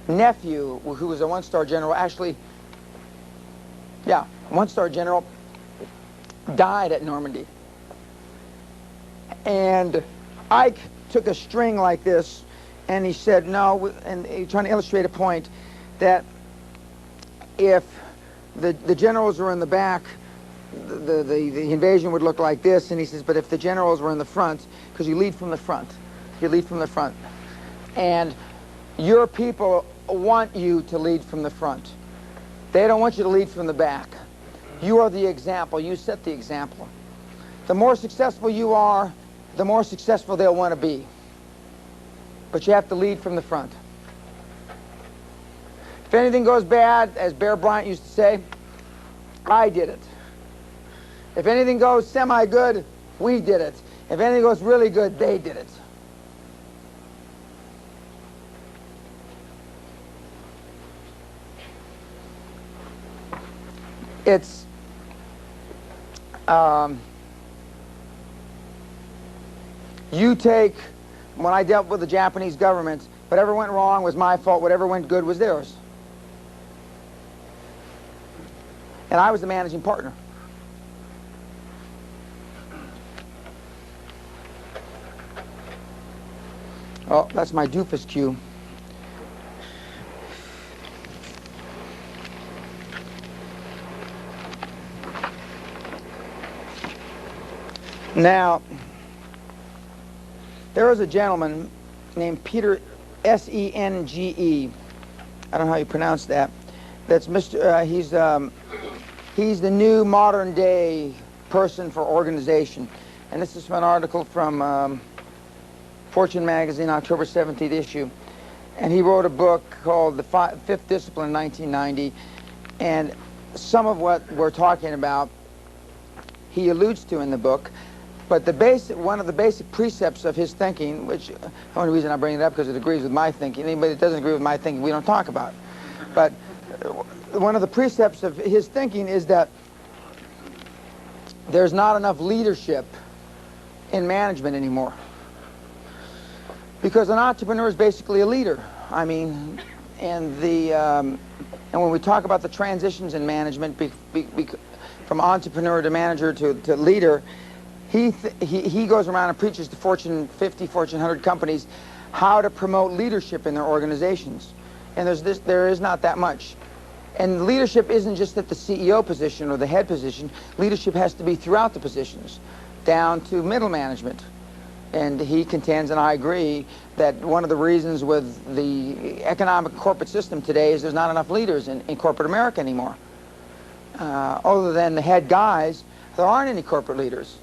nephew, who was a 1-star general, actually, yeah, 1-star general, died at Normandy. And Ike took a string like this, and he said, no, and he's trying to illustrate a point, that if the generals were in the back, the invasion would look like this, and he says, but if the generals were in the front, because you lead from the front, and your people want you to lead from the front. They don't want you to lead from the back. You are the example. You set the example. The more successful you are, the more successful they'll want to be. But you have to lead from the front. If anything goes bad, as Bear Bryant used to say, I did it. If anything goes semi-good, we did it. If anything goes really good, they did it. It's you take, when I dealt with the Japanese government, whatever went wrong was my fault, whatever went good was theirs. And I was the managing partner. Oh, that's my doofus cue. Now, there was a gentleman named Peter Senge. I don't know how you pronounce that. That's Mr. He's the new modern day person for organization. And this is from an article from Fortune magazine, October 17th issue. And he wrote a book called The Fifth Discipline in 1990. And some of what we're talking about, he alludes to in the book. But one of the basic precepts of his thinking, which the only reason I bring it up because it agrees with my thinking. Anybody that doesn't agree with my thinking, we don't talk about. But one of the precepts of his thinking is that there's not enough leadership in management anymore. Because an entrepreneur is basically a leader. I mean, and when we talk about the transitions in management, from entrepreneur to manager to leader, he goes around and preaches to Fortune 50, Fortune 100 companies how to promote leadership in their organizations. And there is not that much. And leadership isn't just at the CEO position or the head position. Leadership has to be throughout the positions, down to middle management. And he contends, and I agree, that one of the reasons with the economic corporate system today is there's not enough leaders in corporate America anymore. Other than the head guys, there aren't any corporate leaders.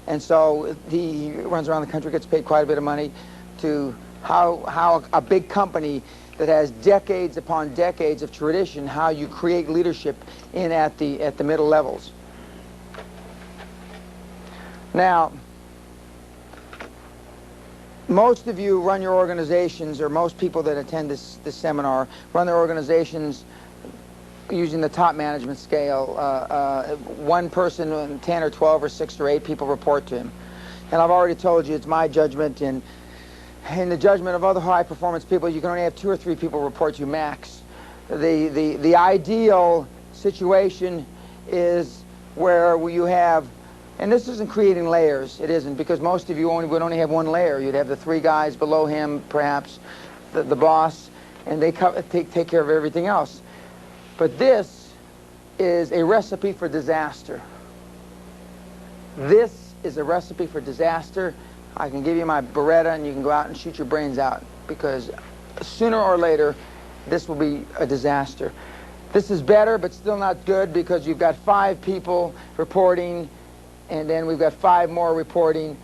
And so he runs around the country, gets paid quite a bit of money to how a big company that has decades upon decades of tradition, how you create leadership at the middle levels. Now, most of you run your organizations, or most people that attend this seminar run their organizations using the top management scale. One person, 10 or 12 or 6 or 8 people report to him. And I've already told you it's my judgment, and in the judgment of other high performance people, you can only have 2 or 3 people report to you max. The ideal situation is where you have, and this isn't creating layers, it isn't, because most of you would only have one layer. You'd have the 3 guys below him, perhaps the boss, and they take care of everything else. But this is a recipe for disaster. This is a recipe for disaster. I can give you my Beretta and you can go out and shoot your brains out, because sooner or later this will be a disaster. This is better, but still not good, because you've got 5 people reporting, and then we've got 5 more reporting,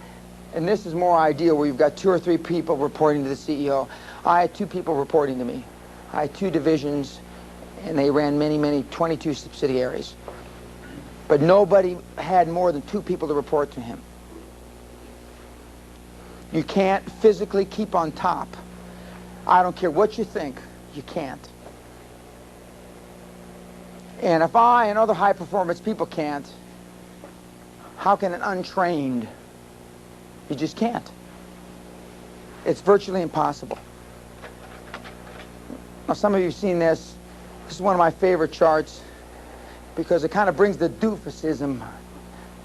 and this is more ideal, where you've got 2 or 3 people reporting to the CEO. I had 2 people reporting to me. I had 2 divisions, and they ran many, 22 subsidiaries. But nobody had more than 2 people to report to him. You can't physically keep on top. I don't care what you think, you can't. And if I and other high performance people can't, how can an untrained? You just can't. It's virtually impossible. Now, some of you have seen this. This is one of my favorite charts, because it kind of brings the doofusism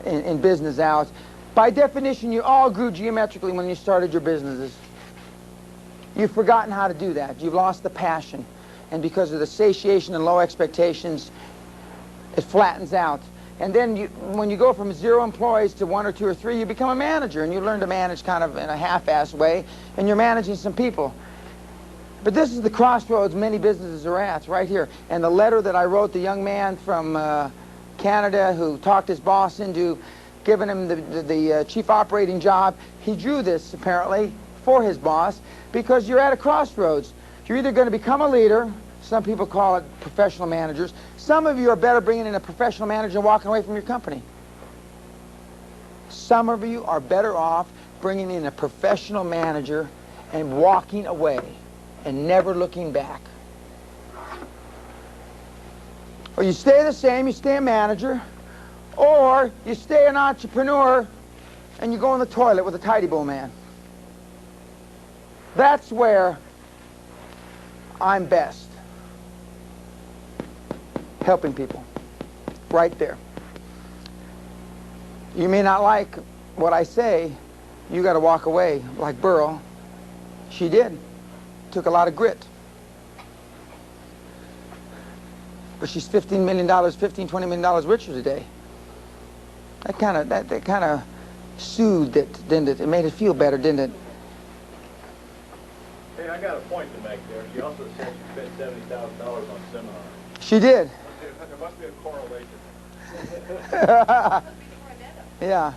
in business out. By definition, you all grew geometrically when you started your businesses. You've forgotten how to do that. You've lost the passion. And because of the satiation and low expectations, it flattens out. And then when you go from 0 employees to 1 or 2 or 3, you become a manager, and you learn to manage kind of in a half-assed way, and you're managing some people. But this is the crossroads many businesses are at, right here. And the letter that I wrote the young man from Canada who talked his boss into giving him the chief operating job, he drew this, apparently, for his boss, because you're at a crossroads. You're either going to become a leader, some people call it professional managers. Some of you are better bringing in a professional manager and walking away from your company. Some of you are better off bringing in a professional manager and walking away and never looking back. Or you stay the same, you stay a manager, or you stay an entrepreneur and you go in the toilet with a tidy bowl man. That's where I'm best. Helping people. Right there. You may not like what I say. You got to walk away like Burl. She did. Took a lot of grit. But she's $15 million, $20 million richer today. That kind of soothed it, didn't it? It made it feel better, didn't it? Hey, I got a point to make there. She also said she spent $70,000 on seminars. She did. There must be a correlation. Yeah.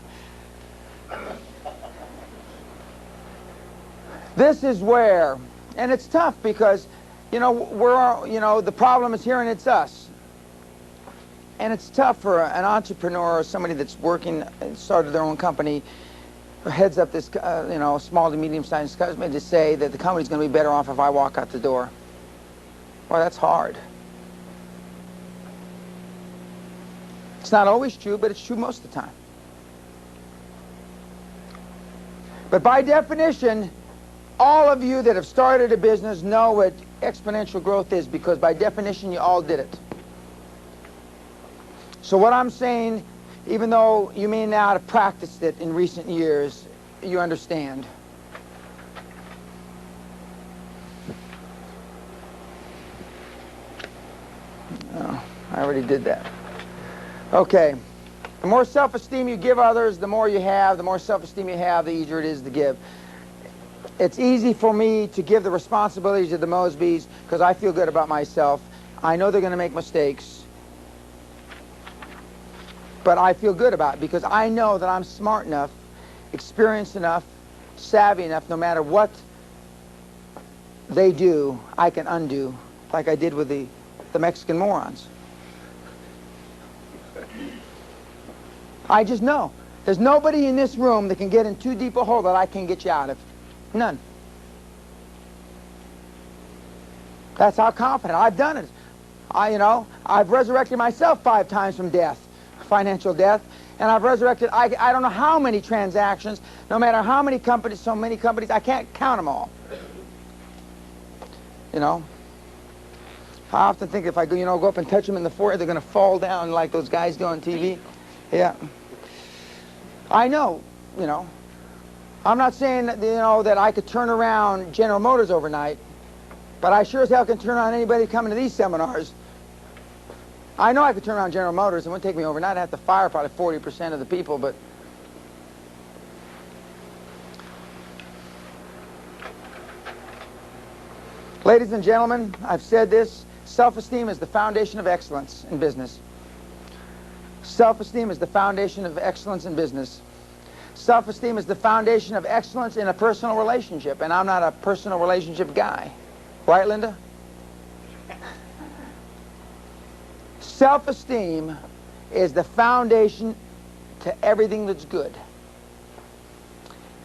This is where, and it's tough because, you know, the problem is here and it's us. And it's tough for an entrepreneur or somebody that's working, started their own company, or heads up this, small to medium-sized company to say that the company's going to be better off if I walk out the door. Well, that's hard. It's not always true, but it's true most of the time. But by definition, all of you that have started a business know what exponential growth is, because by definition, you all did it. So what I'm saying, even though you may not have practiced it in recent years, you understand. Oh, I already did that. Okay. The more self-esteem you give others, the more you have. The more self-esteem you have, the easier it is to give. It's easy for me to give the responsibilities to the Mosbys because I feel good about myself. I know they're going to make mistakes. But I feel good about it because I know that I'm smart enough, experienced enough, savvy enough, no matter what they do, I can undo, like I did with the Mexican morons. I just know. There's nobody in this room that can get in too deep a hole that I can't get you out of. None. That's how confident. I've done it. I've resurrected myself 5 times from death. Financial death, and I've resurrected, I don't know how many transactions, no matter how many companies, so many companies, I can't count them all. You know? I often think if I go up and touch them in the forehead, they're going to fall down like those guys do on TV. Yeah. I know, I'm not saying that, that I could turn around General Motors overnight, but I sure as hell can turn around anybody coming to these seminars. I know I could turn around General Motors. It wouldn't take me overnight. I'd have to fire probably 40% of the people, but... Ladies and gentlemen, I've said this. Self-esteem is the foundation of excellence in business. Self-esteem is the foundation of excellence in business. Self-esteem is the foundation of excellence in a personal relationship, and I'm not a personal relationship guy. Right, Linda? Self-esteem is the foundation to everything that's good.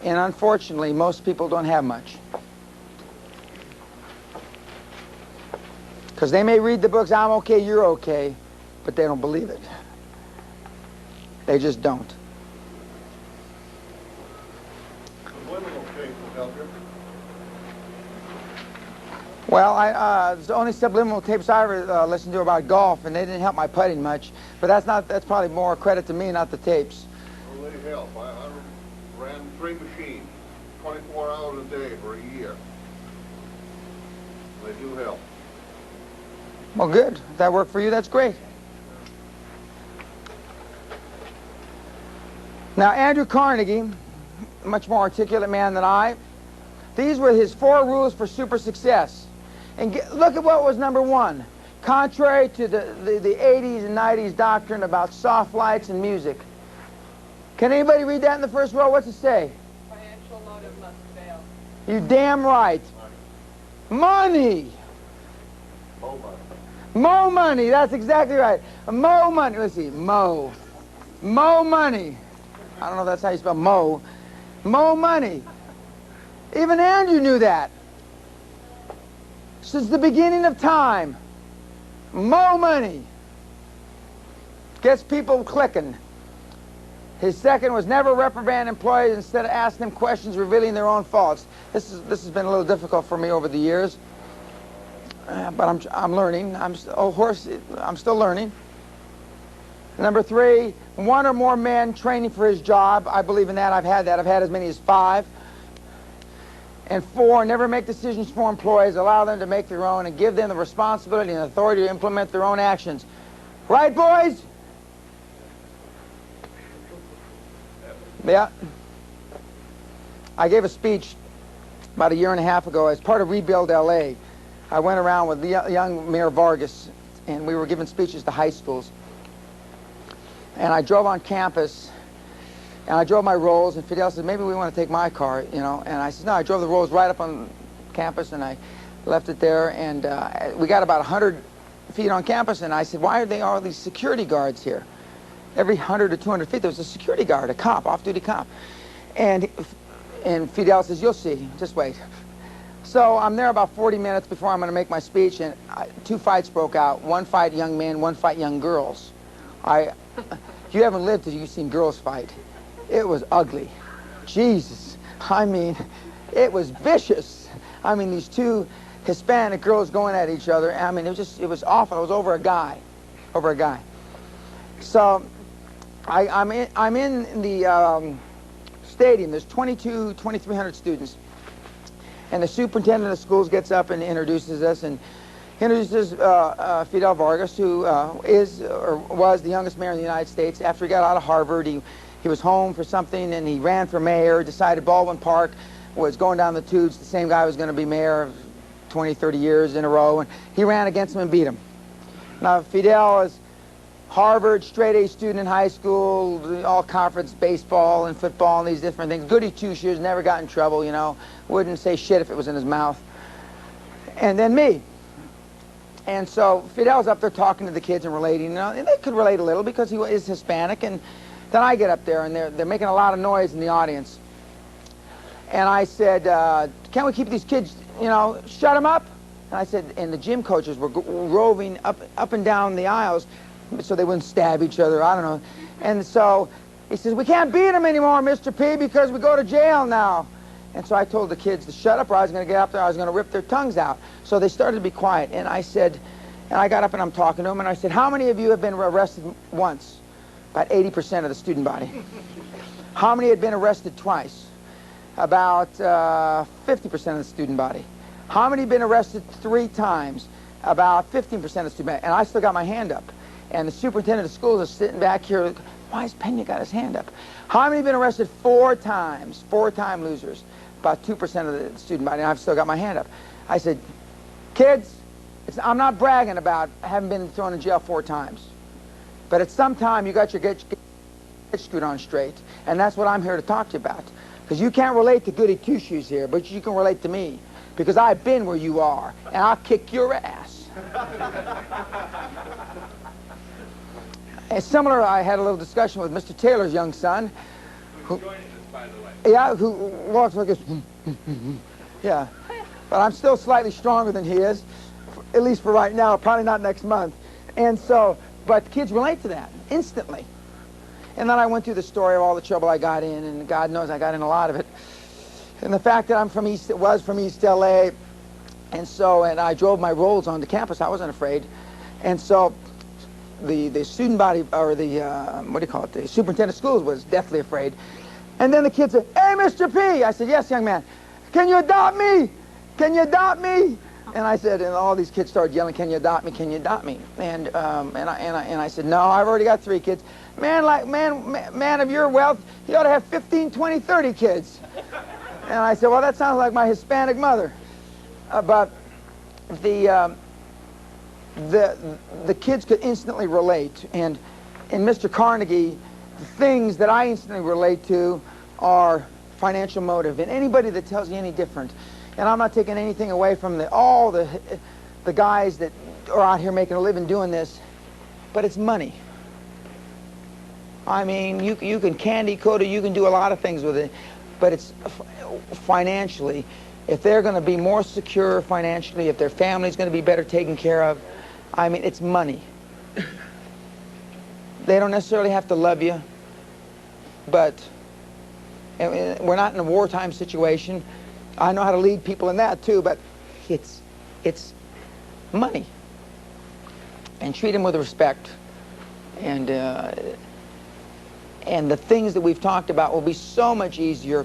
And unfortunately, most people don't have much. Because they may read the books, I'm okay, you're okay, but they don't believe it. They just don't. Subliminal tape will help you. Well, the only subliminal tapes I ever listened to about golf, and they didn't help my putting much. But that's probably more credit to me, not the tapes. Well, they help. I ran 3 machines, 24 hours a day for a year. They do help. Well, good. If that worked for you, that's great. Now, Andrew Carnegie, a much more articulate man than I, these were his 4 rules for super success. And look at what was number 1. Contrary to the 80s and 90s doctrine about soft lights and music. Can anybody read that in the first row? What's it say? Financial motive must fail. You damn right. Money. Mo money. That's exactly right. Mo money. Let's see. Mo money. I don't know if that's how you spell mo. Mo money. Even Andrew knew that. Since the beginning of time. Mo money. Gets people clicking. His second was never reprimand employees instead of asking them questions revealing their own faults. This has been a little difficult for me over the years, but I'm learning. I'm still learning. Number 3, 1 or more men training for his job. I believe in that. I've had as many as 5. And 4, never make decisions for employees. Allow them to make their own and give them the responsibility and authority to implement their own actions. Right, boys? Yeah. I gave a speech about a year and a half ago as part of Rebuild LA. I went around with the young Mayor Vargas, and we were giving speeches to high schools. And I drove on campus, and I drove my Rolls, and Fidel said, maybe we want to take my car, you know. And I said, no, I drove the Rolls right up on campus, and I left it there, and we got about 100 feet on campus, and I said, why are there all these security guards here? Every 100 to 200 feet, there was a security guard, a cop, off-duty cop. And Fidel says, you'll see, just wait. So I'm there about 40 minutes before I'm going to make my speech, and 2 fights broke out. 1 fight young men, 1 fight young girls. If you haven't lived till you've seen girls fight, it was ugly. Jesus. I mean, it was vicious. I mean, these 2 Hispanic girls going at each other. I mean, it was awful. It was over a guy. So I'm in the stadium. There's 2,300 students. And the superintendent of the schools gets up and introduces us, and introduces Fidel Vargas, who is or was the youngest mayor in the United States. After he got out of Harvard, he was home for something, and he ran for mayor, decided Baldwin Park was going down the tubes. The same guy was going to be mayor 20, 30 years in a row, and he ran against him and beat him. Now, Fidel is Harvard, straight-A student in high school, all-conference baseball and football and these different things. Goody two-shoes, never got in trouble, you know. Wouldn't say shit if it was in his mouth. And then me. And so Fidel's up there talking to the kids and relating, you know, and they could relate a little because he is Hispanic. And then I get up there, and they're making a lot of noise in the audience. And I said, can't we keep these kids, you know, shut them up? And I said, and the gym coaches were roving up and down the aisles so they wouldn't stab each other, I don't know. And so he says, we can't beat them anymore, Mr. P, because we go to jail now. And so I told the kids to shut up, or I was going to get up there, I was going to rip their tongues out. So they started to be quiet, and I said, and I got up and I'm talking to them, and I said, how many of you have been arrested once? About 80% of the student body. How many had been arrested twice? About 50% of the student body. How many had been arrested 3 times? About 15% of the student body. And I still got my hand up. And the superintendent of schools is sitting back here. Why has Pena got his hand up? How many have been arrested 4 times? 4-time losers. About 2% of the student body. And I've still got my hand up. I said, kids, I'm not bragging about having been thrown in jail 4 times. But at some time, you got your get screwed on straight. And that's what I'm here to talk to you about. Because you can't relate to goody two-shoes here, but you can relate to me. Because I've been where you are, and I'll kick your ass. And similar, I had a little discussion with Mr. Taylor's young son. Who's joining us, by the way. Yeah, who walks like this. Yeah. But I'm still slightly stronger than he is, at least for right now, probably not next month. And so, but kids relate to that instantly. And then I went through the story of all the trouble I got in, and God knows I got in a lot of it. And the fact that I'm from was from East LA, and I drove my Rolls onto campus, I wasn't afraid. And so the student body, or the, what do you call it, the superintendent of schools was deathly afraid. And then the kid said, hey, Mr. P! I said, yes, young man. Can you adopt me? Can you adopt me? And I said, and all these kids started yelling, can you adopt me? Can you adopt me? And I said, no, I've already got 3 kids. Man of your wealth, you ought to have 15, 20, 30 kids. And I said, well, that sounds like my Hispanic mother. But the kids could instantly relate. And in Mr. Carnegie, the things that I instantly relate to are financial motive. And anybody that tells you any different, and I'm not taking anything away from all the guys that are out here making a living doing this, but it's money. I mean, you can candy coat it, you can do a lot of things with it, but it's financially. If they're going to be more secure financially, if their family's going to be better taken care of, I mean, it's money. They don't necessarily have to love you, but we're not in a wartime situation. I know how to lead people in that too, but it's money. And treat them with respect. And the things that we've talked about will be so much easier.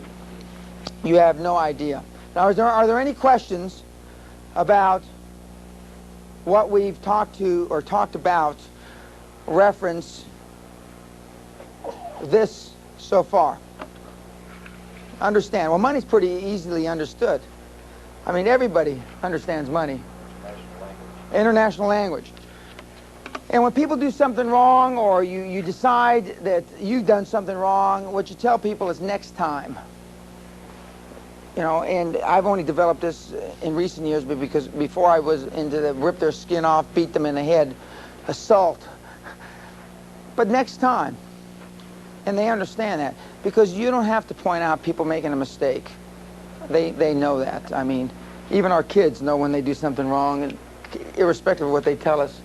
You have no idea. Now, are there any questions about what we've talked about reference this so far? Understand? Well, money's pretty easily understood. I mean, everybody understands money. International language. And when people do something wrong, or you decide that you've done something wrong, what you tell people is next time. You know, and I've only developed this in recent years, but because before I was into the rip their skin off, beat them in the head, assault. But next time. And they understand that. Because you don't have to point out people making a mistake. They know that. I mean, even our kids know when they do something wrong, and irrespective of what they tell us.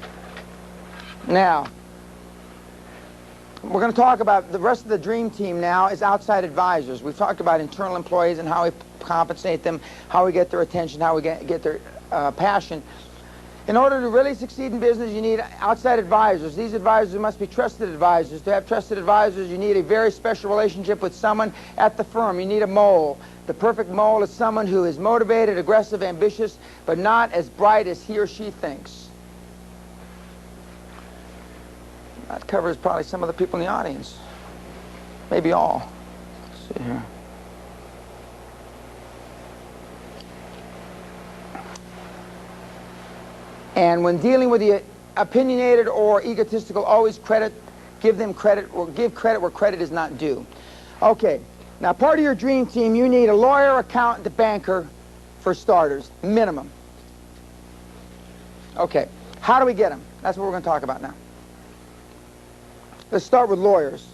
Now, we're going to talk about the rest of the dream team now is outside advisors. We've talked about internal employees and how we compensate them, how we get their attention, how we get their passion. In order to really succeed in business, you need outside advisors. These advisors must be trusted advisors. To have trusted advisors, you need a very special relationship with someone at the firm. You need a mole. The perfect mole is someone who is motivated, aggressive, ambitious, but not as bright as he or she thinks. That covers probably some of the people in the audience. Maybe all. Let's see here. And when dealing with the opinionated or egotistical, always give them credit, or give credit where credit is not due. Okay, now part of your dream team, you need a lawyer, accountant, a banker for starters, minimum. Okay, how do we get them? That's what we're going to talk about now. Let's start with lawyers.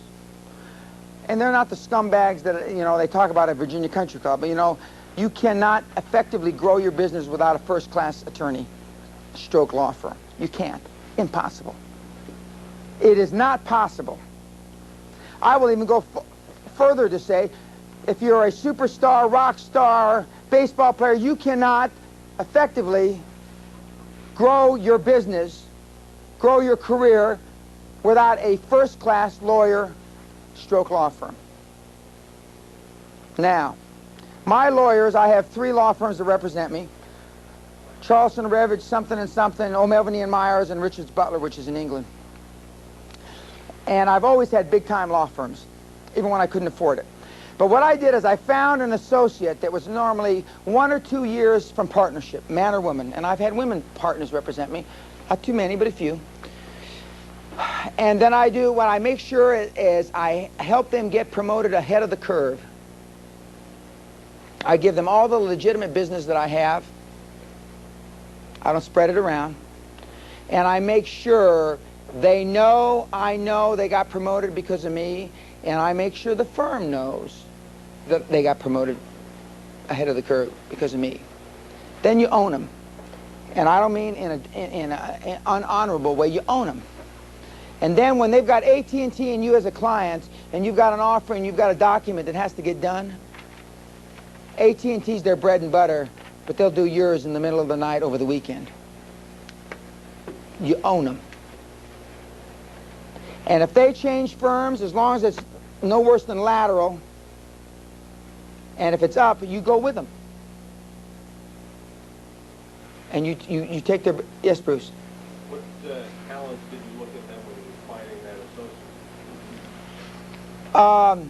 And they're not the scumbags that, you know, they talk about at Virginia Country Club, but you know, you cannot effectively grow your business without a first-class attorney stroke law firm. You can't. Impossible. It is not possible. I will even go further to say, if you're a superstar, rock star, baseball player, you cannot effectively grow your business, grow your career without a first-class lawyer stroke law firm. Now, my lawyers, I have 3 law firms that represent me. Charleston, Revage, something and something, O'Melveny and Myers, and Richards Butler, which is in England. And I've always had big-time law firms, even when I couldn't afford it. But what I did is I found an associate that was normally 1 or 2 years from partnership, man or woman. And I've had women partners represent me. Not too many, but a few. And then what I make sure is I help them get promoted ahead of the curve. I give them all the legitimate business that I have. I don't spread it around. And I make sure I know they got promoted because of me, and I make sure the firm knows that they got promoted ahead of the curve because of me. Then you own them. And I don't mean in an unhonorable way. You own them. And then when they've got AT&T and you as a client, and you've got an offer and you've got a document that has to get done, AT&T's their bread and butter, but they'll do yours in the middle of the night over the weekend. You own them. And if they change firms, as long as it's no worse than lateral, and if it's up, you go with them. And you take their... Yes, Bruce? What talents did you look at them when you were finding that associate?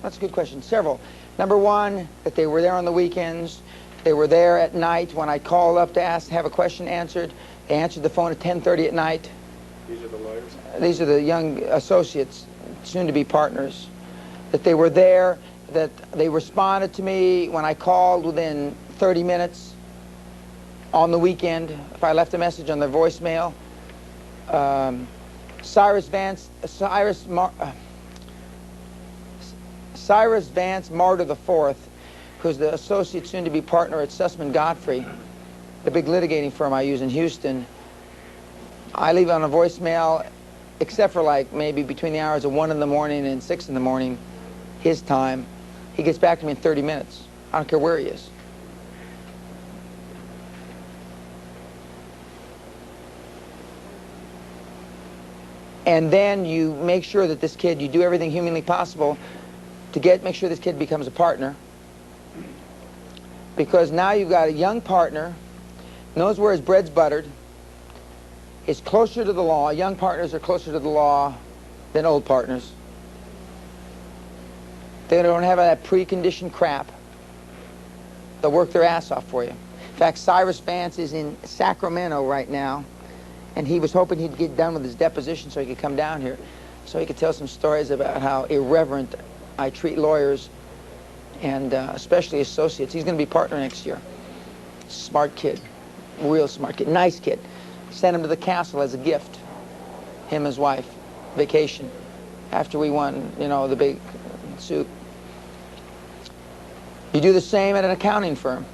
That's a good question. Several. Number one, that they were there on the weekends. They were there at night when I called up to have a question answered. They answered the phone at 10:30 at night. These are the lawyers? These are the young associates, soon-to-be partners. That they were there, that they responded to me when I called within 30 minutes on the weekend. If I left a message on their voicemail. Cyrus Vance Martyr IV, who's the associate soon-to-be partner at Sussman Guthrie, the big litigating firm I use in Houston. I leave on a voicemail except for like maybe between the hours of 1 in the morning and 6 in the morning, his time, he gets back to me in 30 minutes. I don't care where he is. And then you make sure that this kid, you do everything humanly possible to make sure this kid becomes a partner. Because now you've got a young partner, knows where his bread's buttered, is closer to the law. Young partners are closer to the law than old partners. They don't have that preconditioned crap. They'll work their ass off for you. In fact, Cyrus Vance is in Sacramento right now, and he was hoping he'd get done with his deposition so he could come down here, so he could tell some stories about how irreverent I treat lawyers, and especially associates. He's going to be partner next year. Smart kid, real smart kid, nice kid. Sent him to the castle as a gift. Him and his wife, vacation, after we won, you know, the big suit. You do the same at an accounting firm,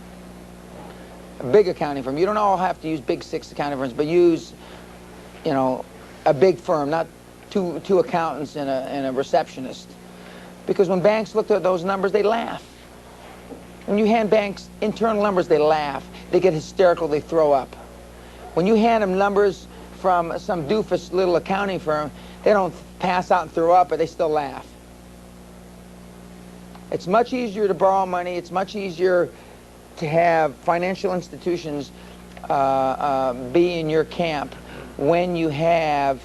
a big accounting firm. You don't all have to use big 6 accounting firms, but use, you know, a big firm, not two accountants and a receptionist. Because when banks look at those numbers, they laugh. When you hand banks internal numbers, they laugh. They get hysterical, they throw up. When you hand them numbers from some doofus little accounting firm, they don't pass out and throw up, but they still laugh. It's much easier to borrow money. It's much easier to have financial institutions be in your camp when you have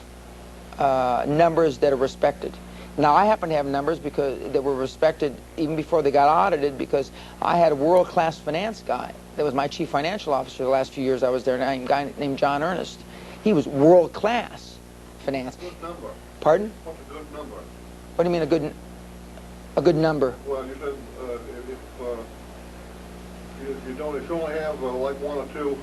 numbers that are respected. Now, I happen to have numbers that were respected even before they got audited, because I had a world-class finance guy that was my chief financial officer the last few years I was there, a guy named John Ernest. He was world-class finance. Good number. Pardon? What's a good number? What do you mean a good number? Well, you said if you only have like 1 or 2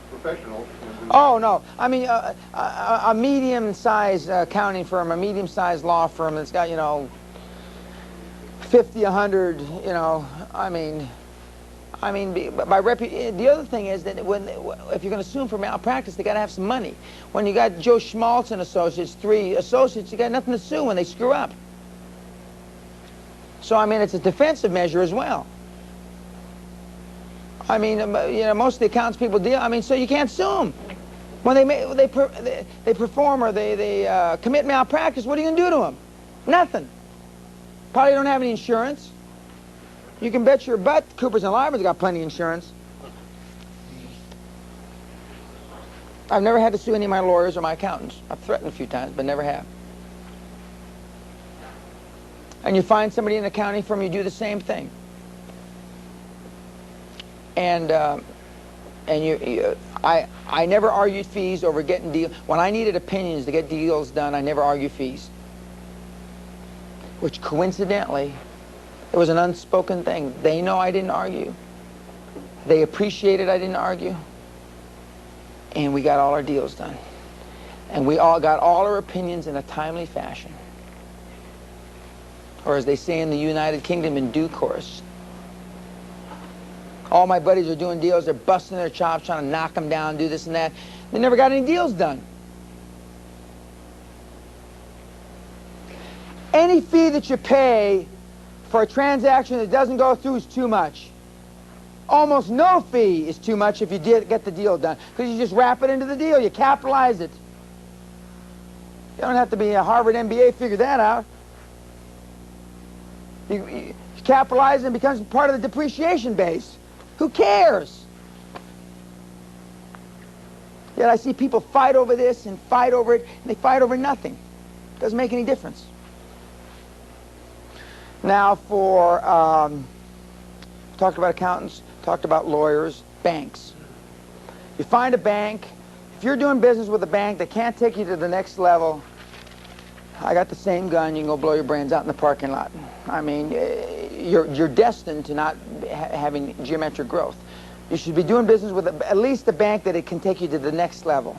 professionals. Oh, no. I mean, a medium-sized accounting firm, a medium-sized law firm that's got, you know, 50, 100, you know, I mean, the other thing is that if you're going to sue them for malpractice, they got to have some money. When you got Joe Schmaltz and Associates, 3 associates, you got nothing to sue when they screw up. So, I mean, it's a defensive measure as well. I mean, you know, most of the accounts people deal, I mean, so you can't sue them. When they perform or they commit malpractice, what are you going to do to them? Nothing. Probably don't have any insurance. You can bet your butt Coopers and Lyman's got plenty of insurance. I've never had to sue any of my lawyers or my accountants. I've threatened a few times, but never have. And you find somebody in an accounting firm, you do the same thing. And I never argued fees over getting deals. When I needed opinions to get deals done, I never argued fees. Which coincidentally, it was an unspoken thing. They know I didn't argue. They appreciated I didn't argue. And we got all our deals done. And we all got all our opinions in a timely fashion. Or as they say in the United Kingdom, in due course. All my buddies are doing deals. They're busting their chops, trying to knock them down, do this and that. They never got any deals done. Any fee that you pay for a transaction that doesn't go through is too much. Almost no fee is too much if you get the deal done, because you just wrap it into the deal. You capitalize it. You don't have to be a Harvard MBA to figure that out. You capitalize it and it becomes part of the depreciation base. Who cares? Yet I see people fight over this and fight over it, and they fight over nothing. Doesn't make any difference. Now for, talked about accountants, talked about lawyers, banks. You find a bank, if you're doing business with a bank that can't take you to the next level, I got the same gun, you can go blow your brains out in the parking lot. I mean, you're destined to not having geometric growth. You should be doing business with at least a bank that it can take you to the next level.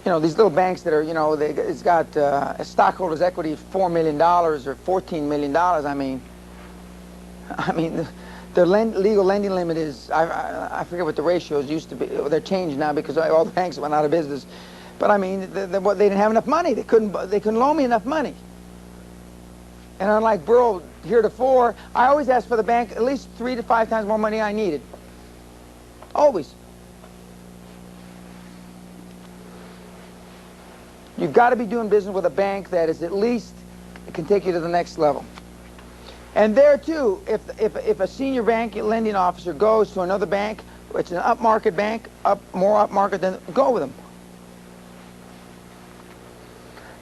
You know, these little banks that are, you know, it's got a stockholders' equity of $4 million or $14 million. I mean, Their legal lending limit is, I forget what the ratios used to be. They're changed now because all the banks went out of business. But I mean, they didn't have enough money. They couldn't loan me enough money. And unlike Burl heretofore, I always asked for the bank at least 3 to 5 times more money I needed. Always. You've got to be doing business with a bank that is at least, it can take you to the next level. And there too, if a senior bank lending officer goes to another bank, it's an upmarket bank, more upmarket, then go with them.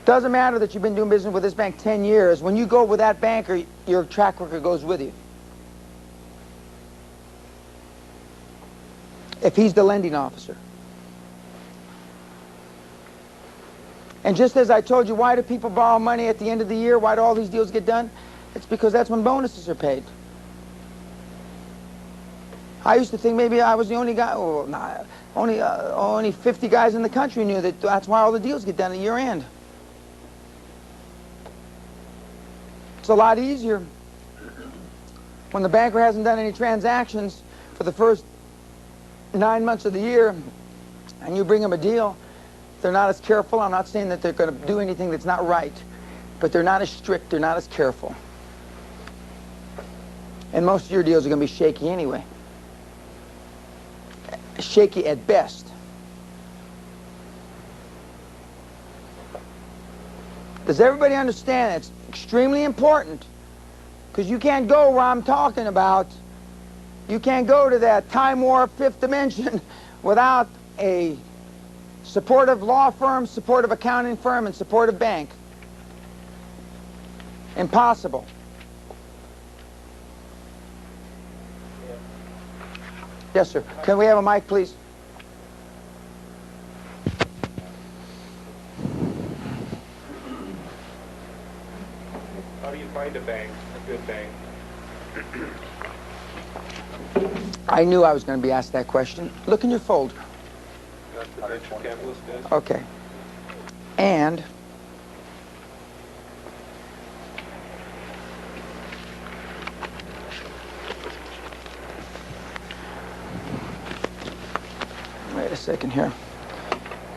Doesn't matter that you've been doing business with this bank 10 years. When you go with that banker, your track record goes with you. If he's the lending officer. And just as I told you, why do people borrow money at the end of the year? Why do all these deals get done? It's because that's when bonuses are paid. I used to think maybe I was the only guy, well, nah, only 50 guys in the country knew that that's why all the deals get done at year end. It's a lot easier when the banker hasn't done any transactions for the first 9 months of the year and you bring them a deal. They're not as careful. I'm not saying that they're going to do anything that's not right, but they're not as strict, they're not as careful. And most of your deals are going to be shaky anyway. Shaky at best. Does everybody understand? It's extremely important, because you can't go where I'm talking about. You can't go to that time warp fifth dimension without a supportive law firm, supportive accounting firm, and supportive bank. Impossible. Yes, sir. Can we have a mic, please? How do you find a bank, a good bank? I knew I was going to be asked that question. Look in your folder. That's the venture capitalist desk? Okay. And wait a second here.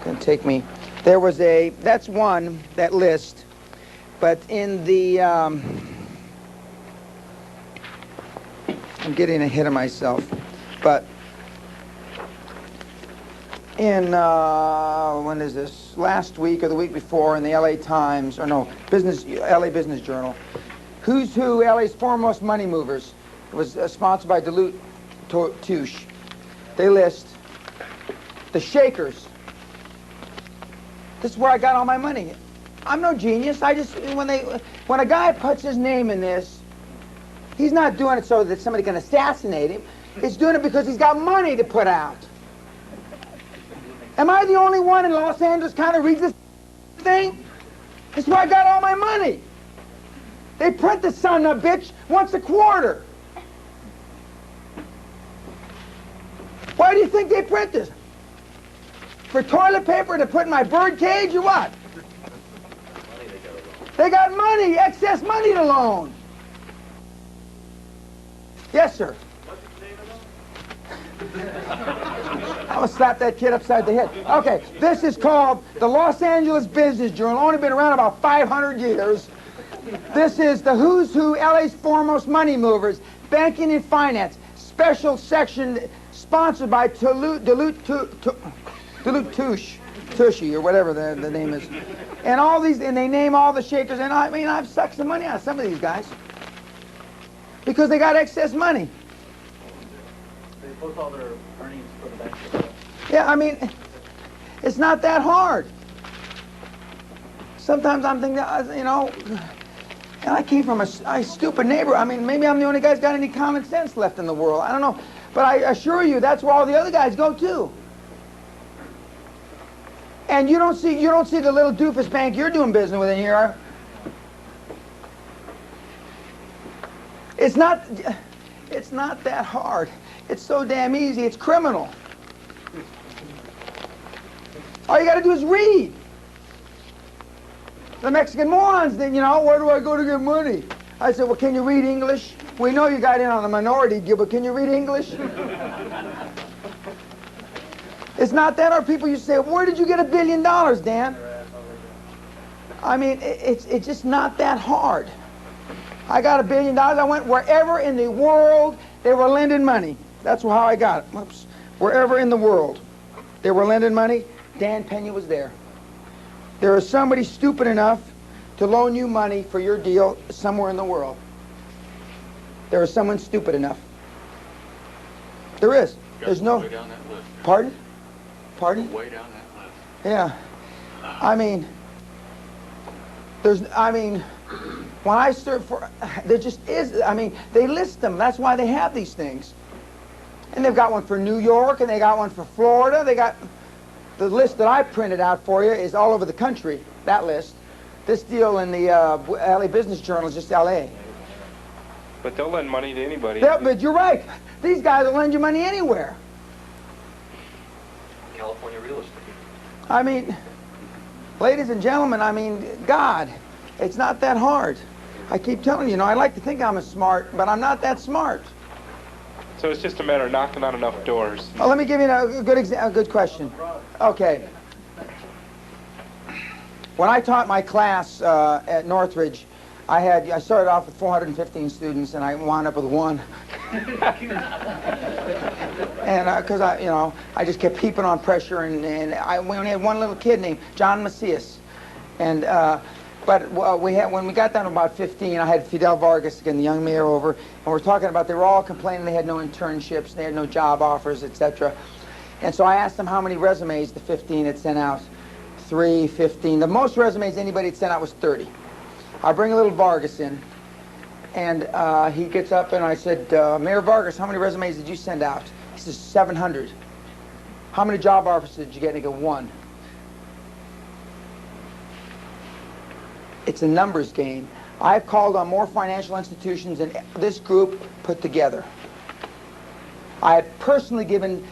Gonna take me. There was that's one, that list, but in the I'm getting ahead of myself, but in when is this? Last week or the week before in the LA Times, or no, LA Business Journal, Who's Who, LA's Foremost Money Movers. It was sponsored by Deloitte Touche. They list the Shakers. This is where I got all my money. I'm no genius. I just, when a guy puts his name in this, he's not doing it so that somebody can assassinate him. He's doing it because he's got money to put out. Am I the only one in Los Angeles County reads this thing? This is where I got all my money. They print the son of a bitch once a quarter. Why do you think they print this? For toilet paper to put in my bird cage or what? They got money, excess money to loan. Yes, sir. I'm going to slap that kid upside the head. Okay, this is called the Los Angeles Business Journal. Only been around about 500 years. This is the Who's Who, LA's Foremost Money Movers, Banking and Finance, special section sponsored by Deloitte Touche, or whatever the name is. And all these, and they name all the Shakers, and I mean, I've sucked some money out of some of these guys because they got excess money. They post all their earnings for the bank. Yeah, I mean, it's not that hard. Sometimes I'm thinking, you know, and I came from a stupid neighborhood. I mean, maybe I'm the only guy who's got any common sense left in the world. I don't know. But I assure you, that's where all the other guys go, too. And you don't see the little doofus bank you're doing business with in here. It's not that hard. It's so damn easy. It's criminal. All you got to do is read. The Mexican morons, then, you know, where do I go to get money? I said, well, can you read English? We know you got in on a minority deal, but can you read English? It's not that hard. People used to say, where did you get $1 billion, Dan? I mean, it's just not that hard. I got $1 billion. I went wherever in the world they were lending money. That's how I got it. Whoops. Wherever in the world they were lending money, Dan Peña was there. There is somebody stupid enough to loan you money for your deal somewhere in the world. There is someone stupid enough. There is. There's no... Way down that list. Pardon? Pardon? Way down that list. Yeah. I mean, when I search for, there just is, I mean, they list them. That's why they have these things. And they've got one for New York, and they got one for Florida. They got, the list that I printed out for you is all over the country, that list. This deal in the LA Business Journal is just LA. But they'll lend money to anybody. But you're right. These guys will lend you money anywhere. California real estate. I mean, ladies and gentlemen, I mean, God, it's not that hard. I keep telling you, I like to think I'm smart, but I'm not that smart. So it's just a matter of knocking on enough doors. Oh, let me give you a good question. Okay. When I taught my class at Northridge, I started off with 415 students, and I wound up with 1. And because I just kept heaping on pressure, and we only had one little kid named John Macias, and but when we got down to about 15, I had Fidel Vargas again, the young mayor, over, and we're talking about they were all complaining they had no internships, they had no job offers, etc. And so I asked them how many resumes the 15 had sent out. 3, 15. The most resumes anybody had sent out was 30. I bring a little Vargas in, and he gets up, and I said, Mayor Vargas, how many resumes did you send out? He says, 700. How many job offers did you get? And he goes, 1. It's a numbers game. I've called on more financial institutions than this group put together. I have personally given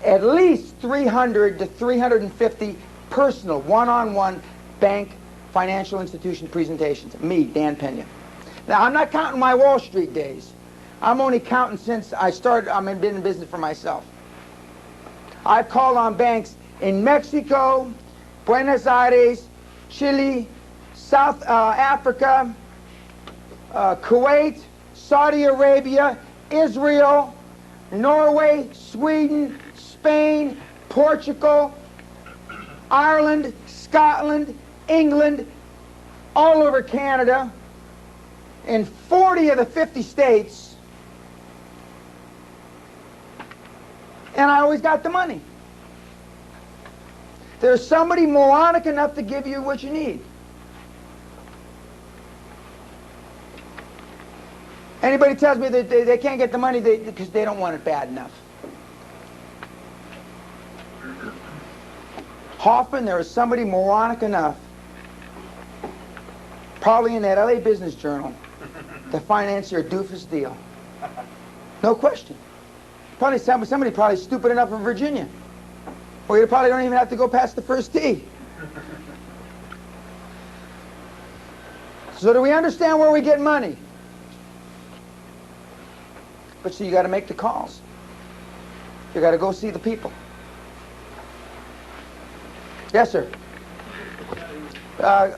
at least 300 to 350 personal one-on-one bank financial institution presentations. Me, Dan Peña. Now, I'm not counting my Wall Street days. I'm only counting since I started, been in business for myself. I've called on banks in Mexico, Buenos Aires, Chile, South Africa, Kuwait, Saudi Arabia, Israel, Norway, Sweden, Spain, Portugal, Ireland, Scotland, England, all over Canada, in 40 of the 50 states, and I always got the money. There's somebody moronic enough to give you what you need. Anybody tells me that they can't get the money because they don't want it bad enough. Hoffman, there is somebody moronic enough, probably in that LA Business Journal, to finance your doofus deal. No question. Probably somebody probably stupid enough in Virginia, where you probably don't even have to go past the first tee. So do we understand where we get money? But so you got to make the calls. You got to go see the people. Yes, sir.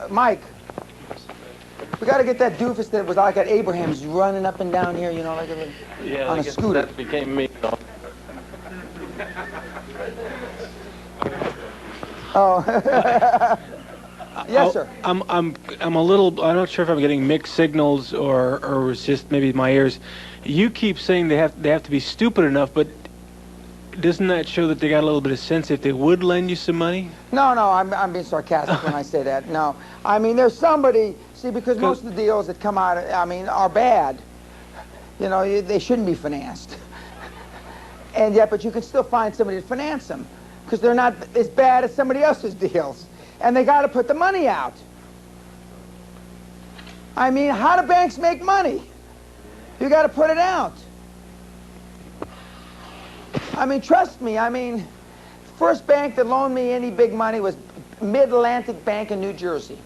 Mike, we got to get that doofus that was like at Abraham's running up and down here, like on a scooter. That became me, though. Oh. Yes, sir. I'm a little. I'm not sure if I'm getting mixed signals or it's just maybe my ears. You keep saying they have to be stupid enough, but doesn't that show that they got a little bit of sense if they would lend you some money? No, I'm being sarcastic when I say that. No, there's somebody. See, because most of the deals that come out, are bad. They shouldn't be financed. And yet, but you can still find somebody to finance them because they're not as bad as somebody else's deals. And they got to put the money out. How do banks make money? You got to put it out. Trust me, first bank that loaned me any big money was Mid-Atlantic Bank in New Jersey.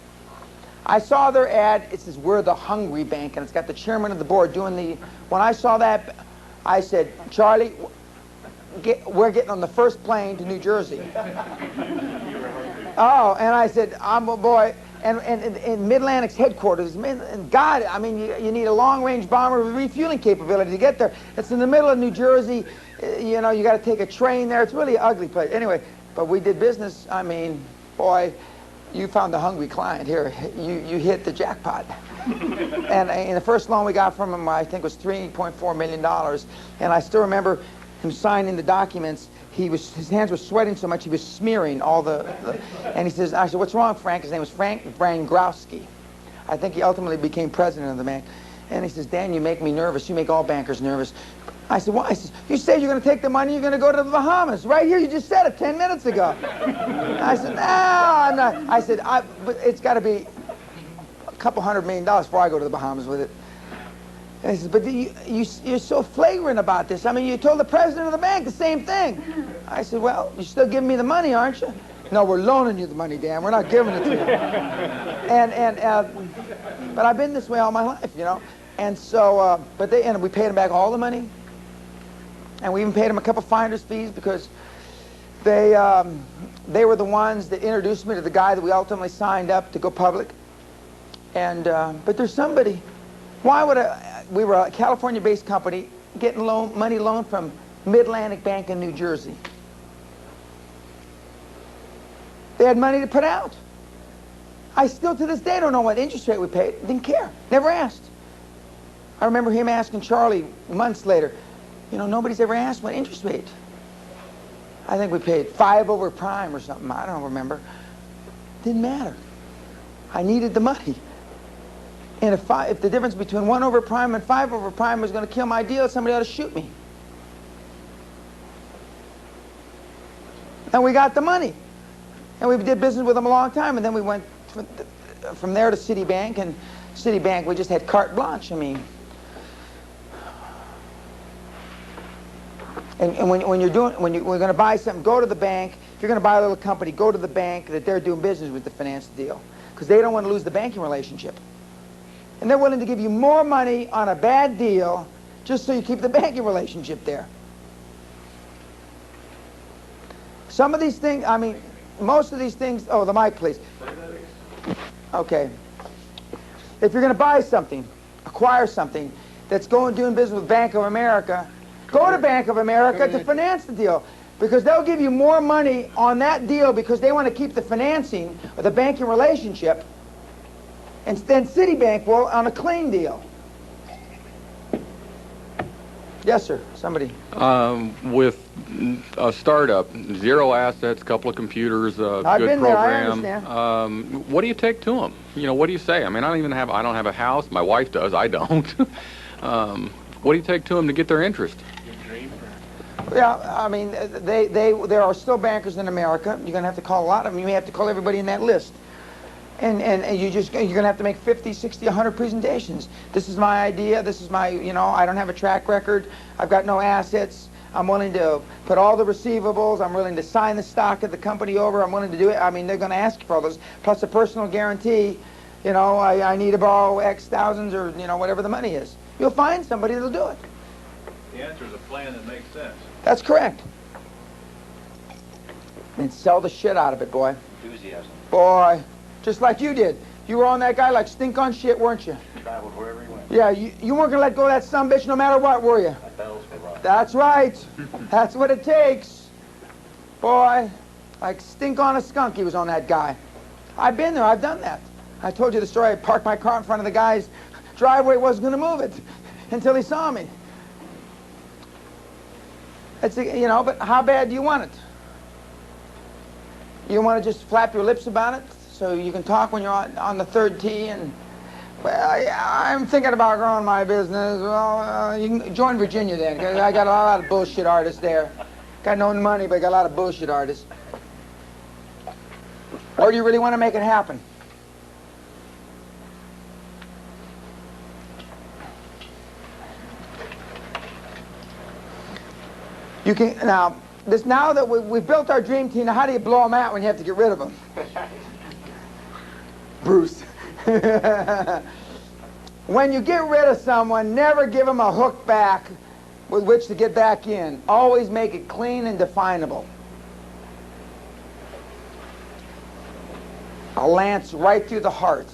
I saw their ad. It says, "We're the Hungry Bank," and it's got the chairman of the board doing the... When I saw that, I said, "Charlie, we're getting on the first plane to New Jersey." Oh, and I said, "I'm a boy." And in Mid-Atlantic's headquarters, and God, I mean, you need a long-range bomber with refueling capability to get there. It's in the middle of New Jersey. You know, you got to take a train there. It's really an ugly place. Anyway, but we did business. I mean, boy, you found the hungry client here. You hit the jackpot. And the first loan we got from him, I think, was $3.4 million. And I still remember him signing the documents. His hands were sweating so much he was smearing all and he says, I said, "What's wrong, Frank?" His name was Frank Brangrowski. I think he ultimately became president of the bank. And he says, "Dan, you make me nervous. You make all bankers nervous." I said, "Why?" He says, "You say you're going to take the money, you're going to go to the Bahamas. Right here, you just said it 10 minutes ago." I said, "No, I'm not." I said, "But it's got to be a couple $100 million before I go to the Bahamas with it." And he says, "But you're so flagrant about this. I mean, you told the president of the bank the same thing." I said, "Well, you're still giving me the money, aren't you?" "No, we're loaning you the money, Dan. We're not giving it to you." But I've been this way all my life, you know. And so, and we paid them back all the money. And we even paid them a couple finder's fees because they were the ones that introduced me to the guy that we ultimately signed up to go public. And but there's somebody. Why would we were a California-based company getting money loaned from Mid-Atlantic Bank in New Jersey. They had money to put out. I still to this day don't know what interest rate we paid. Didn't care. Never asked. I remember him asking Charlie months later, "You know, nobody's ever asked what interest rate." I think we paid 5 over prime or something. I don't remember. Didn't matter. I needed the money. And if the difference between 1 over prime and 5 over prime was going to kill my deal, somebody ought to shoot me. And we got the money. And we did business with them a long time. And then we went from there to Citibank. And Citibank, we just had carte blanche. I mean, and when we're going to buy something, go to the bank. If you're going to buy a little company, go to the bank that they're doing business with to finance the deal. Because they don't want to lose the banking relationship. And they're willing to give you more money on a bad deal just so you keep the banking relationship there. Some of these things, I mean, most of these things... Oh, the mic, please. Okay. If you're going to buy something, acquire something that's doing business with Bank of America, go to Bank of America to finance the deal. Because they'll give you more money on that deal because they want to keep the financing or the banking relationship. And then Citibank will on a clean deal. Yes, sir. Somebody. With a startup, 0 assets, couple of computers, I've good been program. There, I understand. What do you take to them? You know, what do you say? I mean, I don't have a house. My wife does. I don't. What do you take to them to get their interest? Yeah, I mean, there are still bankers in America. You're going to have to call a lot of them. You may have to call everybody in that list. And you're going to have to make 50, 60, 100 presentations. This is my idea. This is my, you know, I don't have a track record. I've got no assets. I'm willing to put all the receivables. I'm willing to sign the stock of the company over. I'm willing to do it. I mean, they're going to ask you for all those. Plus a personal guarantee. You know, I need to borrow X thousands or, you know, whatever the money is. You'll find somebody that'll do it. The answer is a plan that makes sense. That's correct. And sell the shit out of it, boy. Enthusiasm. Boy. Just like you did. You were on that guy like stink on shit, weren't you? Traveled wherever he went. Yeah, you weren't going to let go of that sumbitch no matter what, were you? My bells were right. That's right. That's what it takes. Boy, like stink on a skunk he was on that guy. I've been there. I've done that. I told you the story. I parked my car in front of the guy's driveway, wasn't going to move it until he saw me. It's, you know, but how bad do you want it? You want to just flap your lips about it? So you can talk when you're on the third tee and, well, I'm thinking about growing my business. Well, you can join Virginia then, because I got a lot of bullshit artists there. Got no money, but I got a lot of bullshit artists. Or do you really want to make it happen? You can, now that we've built our dream team, now how do you blow them out when you have to get rid of them? Bruce. When you get rid of someone, never give them a hook back with which to get back in. Always make it clean and definable. A lance right through the heart.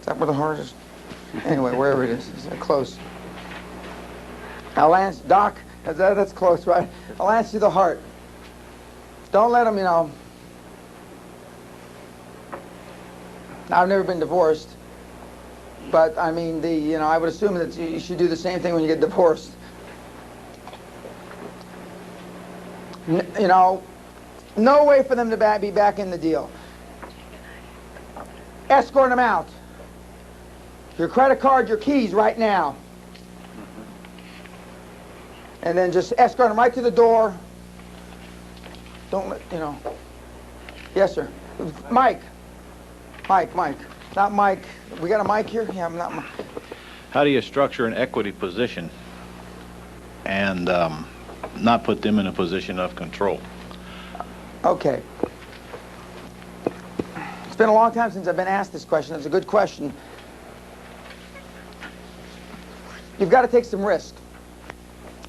Is that where the heart is? Anyway, wherever it is. It's close. A lance, Doc, that's close, right? A lance through the heart. Don't let them, you know. I've never been divorced, but I mean, I would assume that you should do the same thing when you get divorced. You know, no way for them to be back in the deal. Escort them out. Your credit card, your keys right now. And then just escort them right to the door. Don't let, you know. Yes, sir. Mike. Mike. Not Mike. We got a mic here? Yeah, I'm not Mike. How do you structure an equity position and not put them in a position of control? Okay. It's been a long time since I've been asked this question. It's a good question. You've got to take some risk.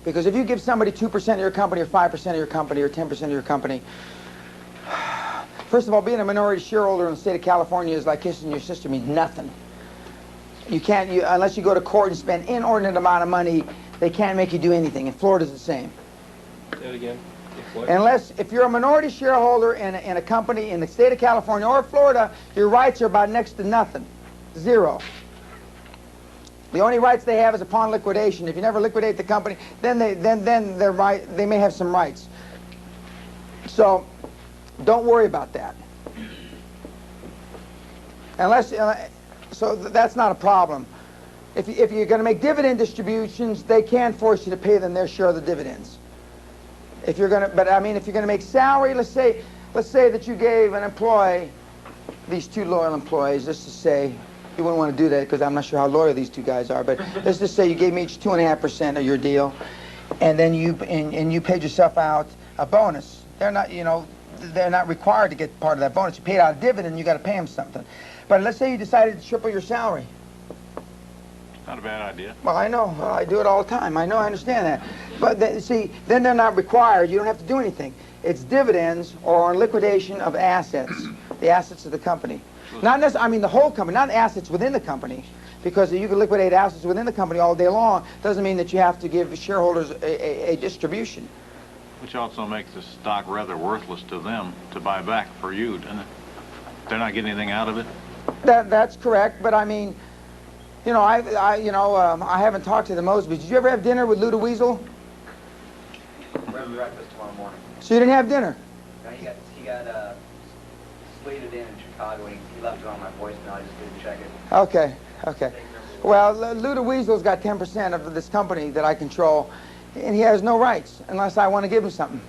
Because if you give somebody 2% of your company or 5% of your company or 10% of your company, first of all, being a minority shareholder in the state of California is like kissing your sister, means nothing. You can't, unless you go to court and spend inordinate amount of money, they can't make you do anything. And Florida's the same. Say it again. Unless, if you're a minority shareholder in a company in the state of California or Florida, your rights are about next to nothing. Zero. The only rights they have is upon liquidation. If you never liquidate the company, then they're right. They may have some rights. So, don't worry about that. Unless, so that's not a problem. If you're going to make dividend distributions, they can force you to pay them their share of the dividends. If you're going to, but I mean, if you're going to make salary, let's say that you gave an employee, these two loyal employees, just to say, you wouldn't want to do that because I'm not sure how loyal these two guys are, but let's just say you gave me each 2.5% of your deal, and then you paid yourself out a bonus. They're not, you know, they're not required to get part of that bonus. You paid out a dividend, you got to pay them something. But let's say you decided to triple your salary. Not a bad idea. Well, I know. I do it all the time. I know. I understand that. But see, then they're not required. You don't have to do anything. It's dividends or liquidation of assets, the assets of the company. Not necessarily, I mean the whole company, not assets within the company. Because you can liquidate assets within the company all day long. Doesn't mean that you have to give shareholders a distribution. Which also makes the stock rather worthless to them to buy back for you, doesn't it? They're not getting anything out of it? That's correct, but I mean, you know, I haven't talked to the Mosbys. Did you ever have dinner with Lou the Weasel? We're having breakfast tomorrow morning. So you didn't have dinner? No, he got slated in Chicago, and he left it on my voicemail. I just didn't check it. Okay. Well, Lou the Weasel's got 10% of this company that I control, and he has no rights unless I want to give him something.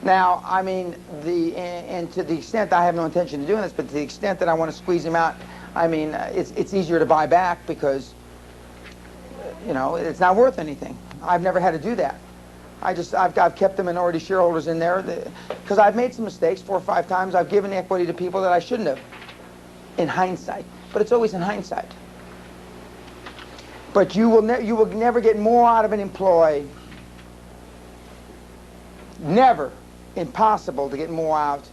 Now, I mean, and to the extent I have no intention of doing this, but to the extent that I want to squeeze him out, I mean, it's easier to buy back because, you know, it's not worth anything. I've never had to do that. I've kept the minority shareholders in there because I've made some mistakes 4 or 5 times. I've given equity to people that I shouldn't have, in hindsight. But it's always in hindsight. But you will never get more out of an employee. Never. Impossible to get more out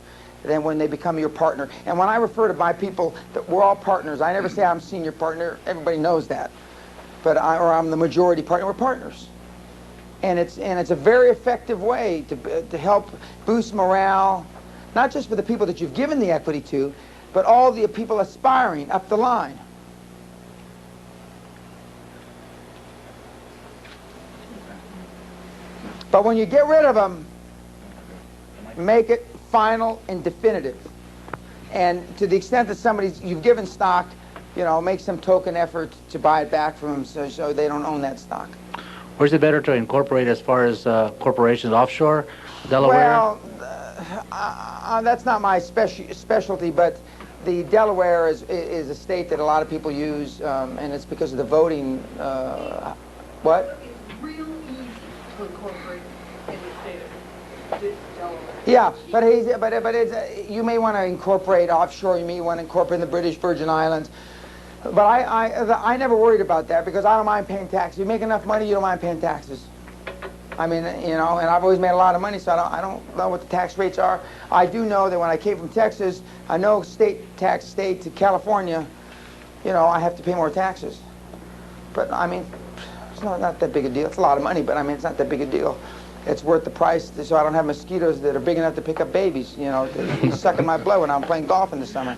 than when they become your partner. And when I refer to my people, that we're all partners. I never say I'm senior partner. Everybody knows that. But or I'm the majority partner. We're partners. And it's a very effective way to help boost morale, not just for the people that you've given the equity to, but all the people aspiring up the line. But when you get rid of them, make it final and definitive. And to the extent that you've given stock, you know, make some token effort to buy it back from them so they don't own that stock. Where's it better to incorporate as far as corporations offshore? Delaware? Well, that's not my specialty, but the Delaware is a state that a lot of people use, and it's because of the voting. What? It's real easy to incorporate in the state Yeah, but you may want to incorporate offshore. You may want to incorporate the British Virgin Islands. But I never worried about that because I don't mind paying taxes. You make enough money, you don't mind paying taxes. I mean, you know, and I've always made a lot of money, so I don't know what the tax rates are. I do know that when I came from Texas, I know state to California, you know, I have to pay more taxes. But I mean, it's not that big a deal. It's a lot of money, but I mean, it's not that big a deal. It's worth the price, so I don't have mosquitoes that are big enough to pick up babies, you know, to be sucking my blood when I'm playing golf in the summer.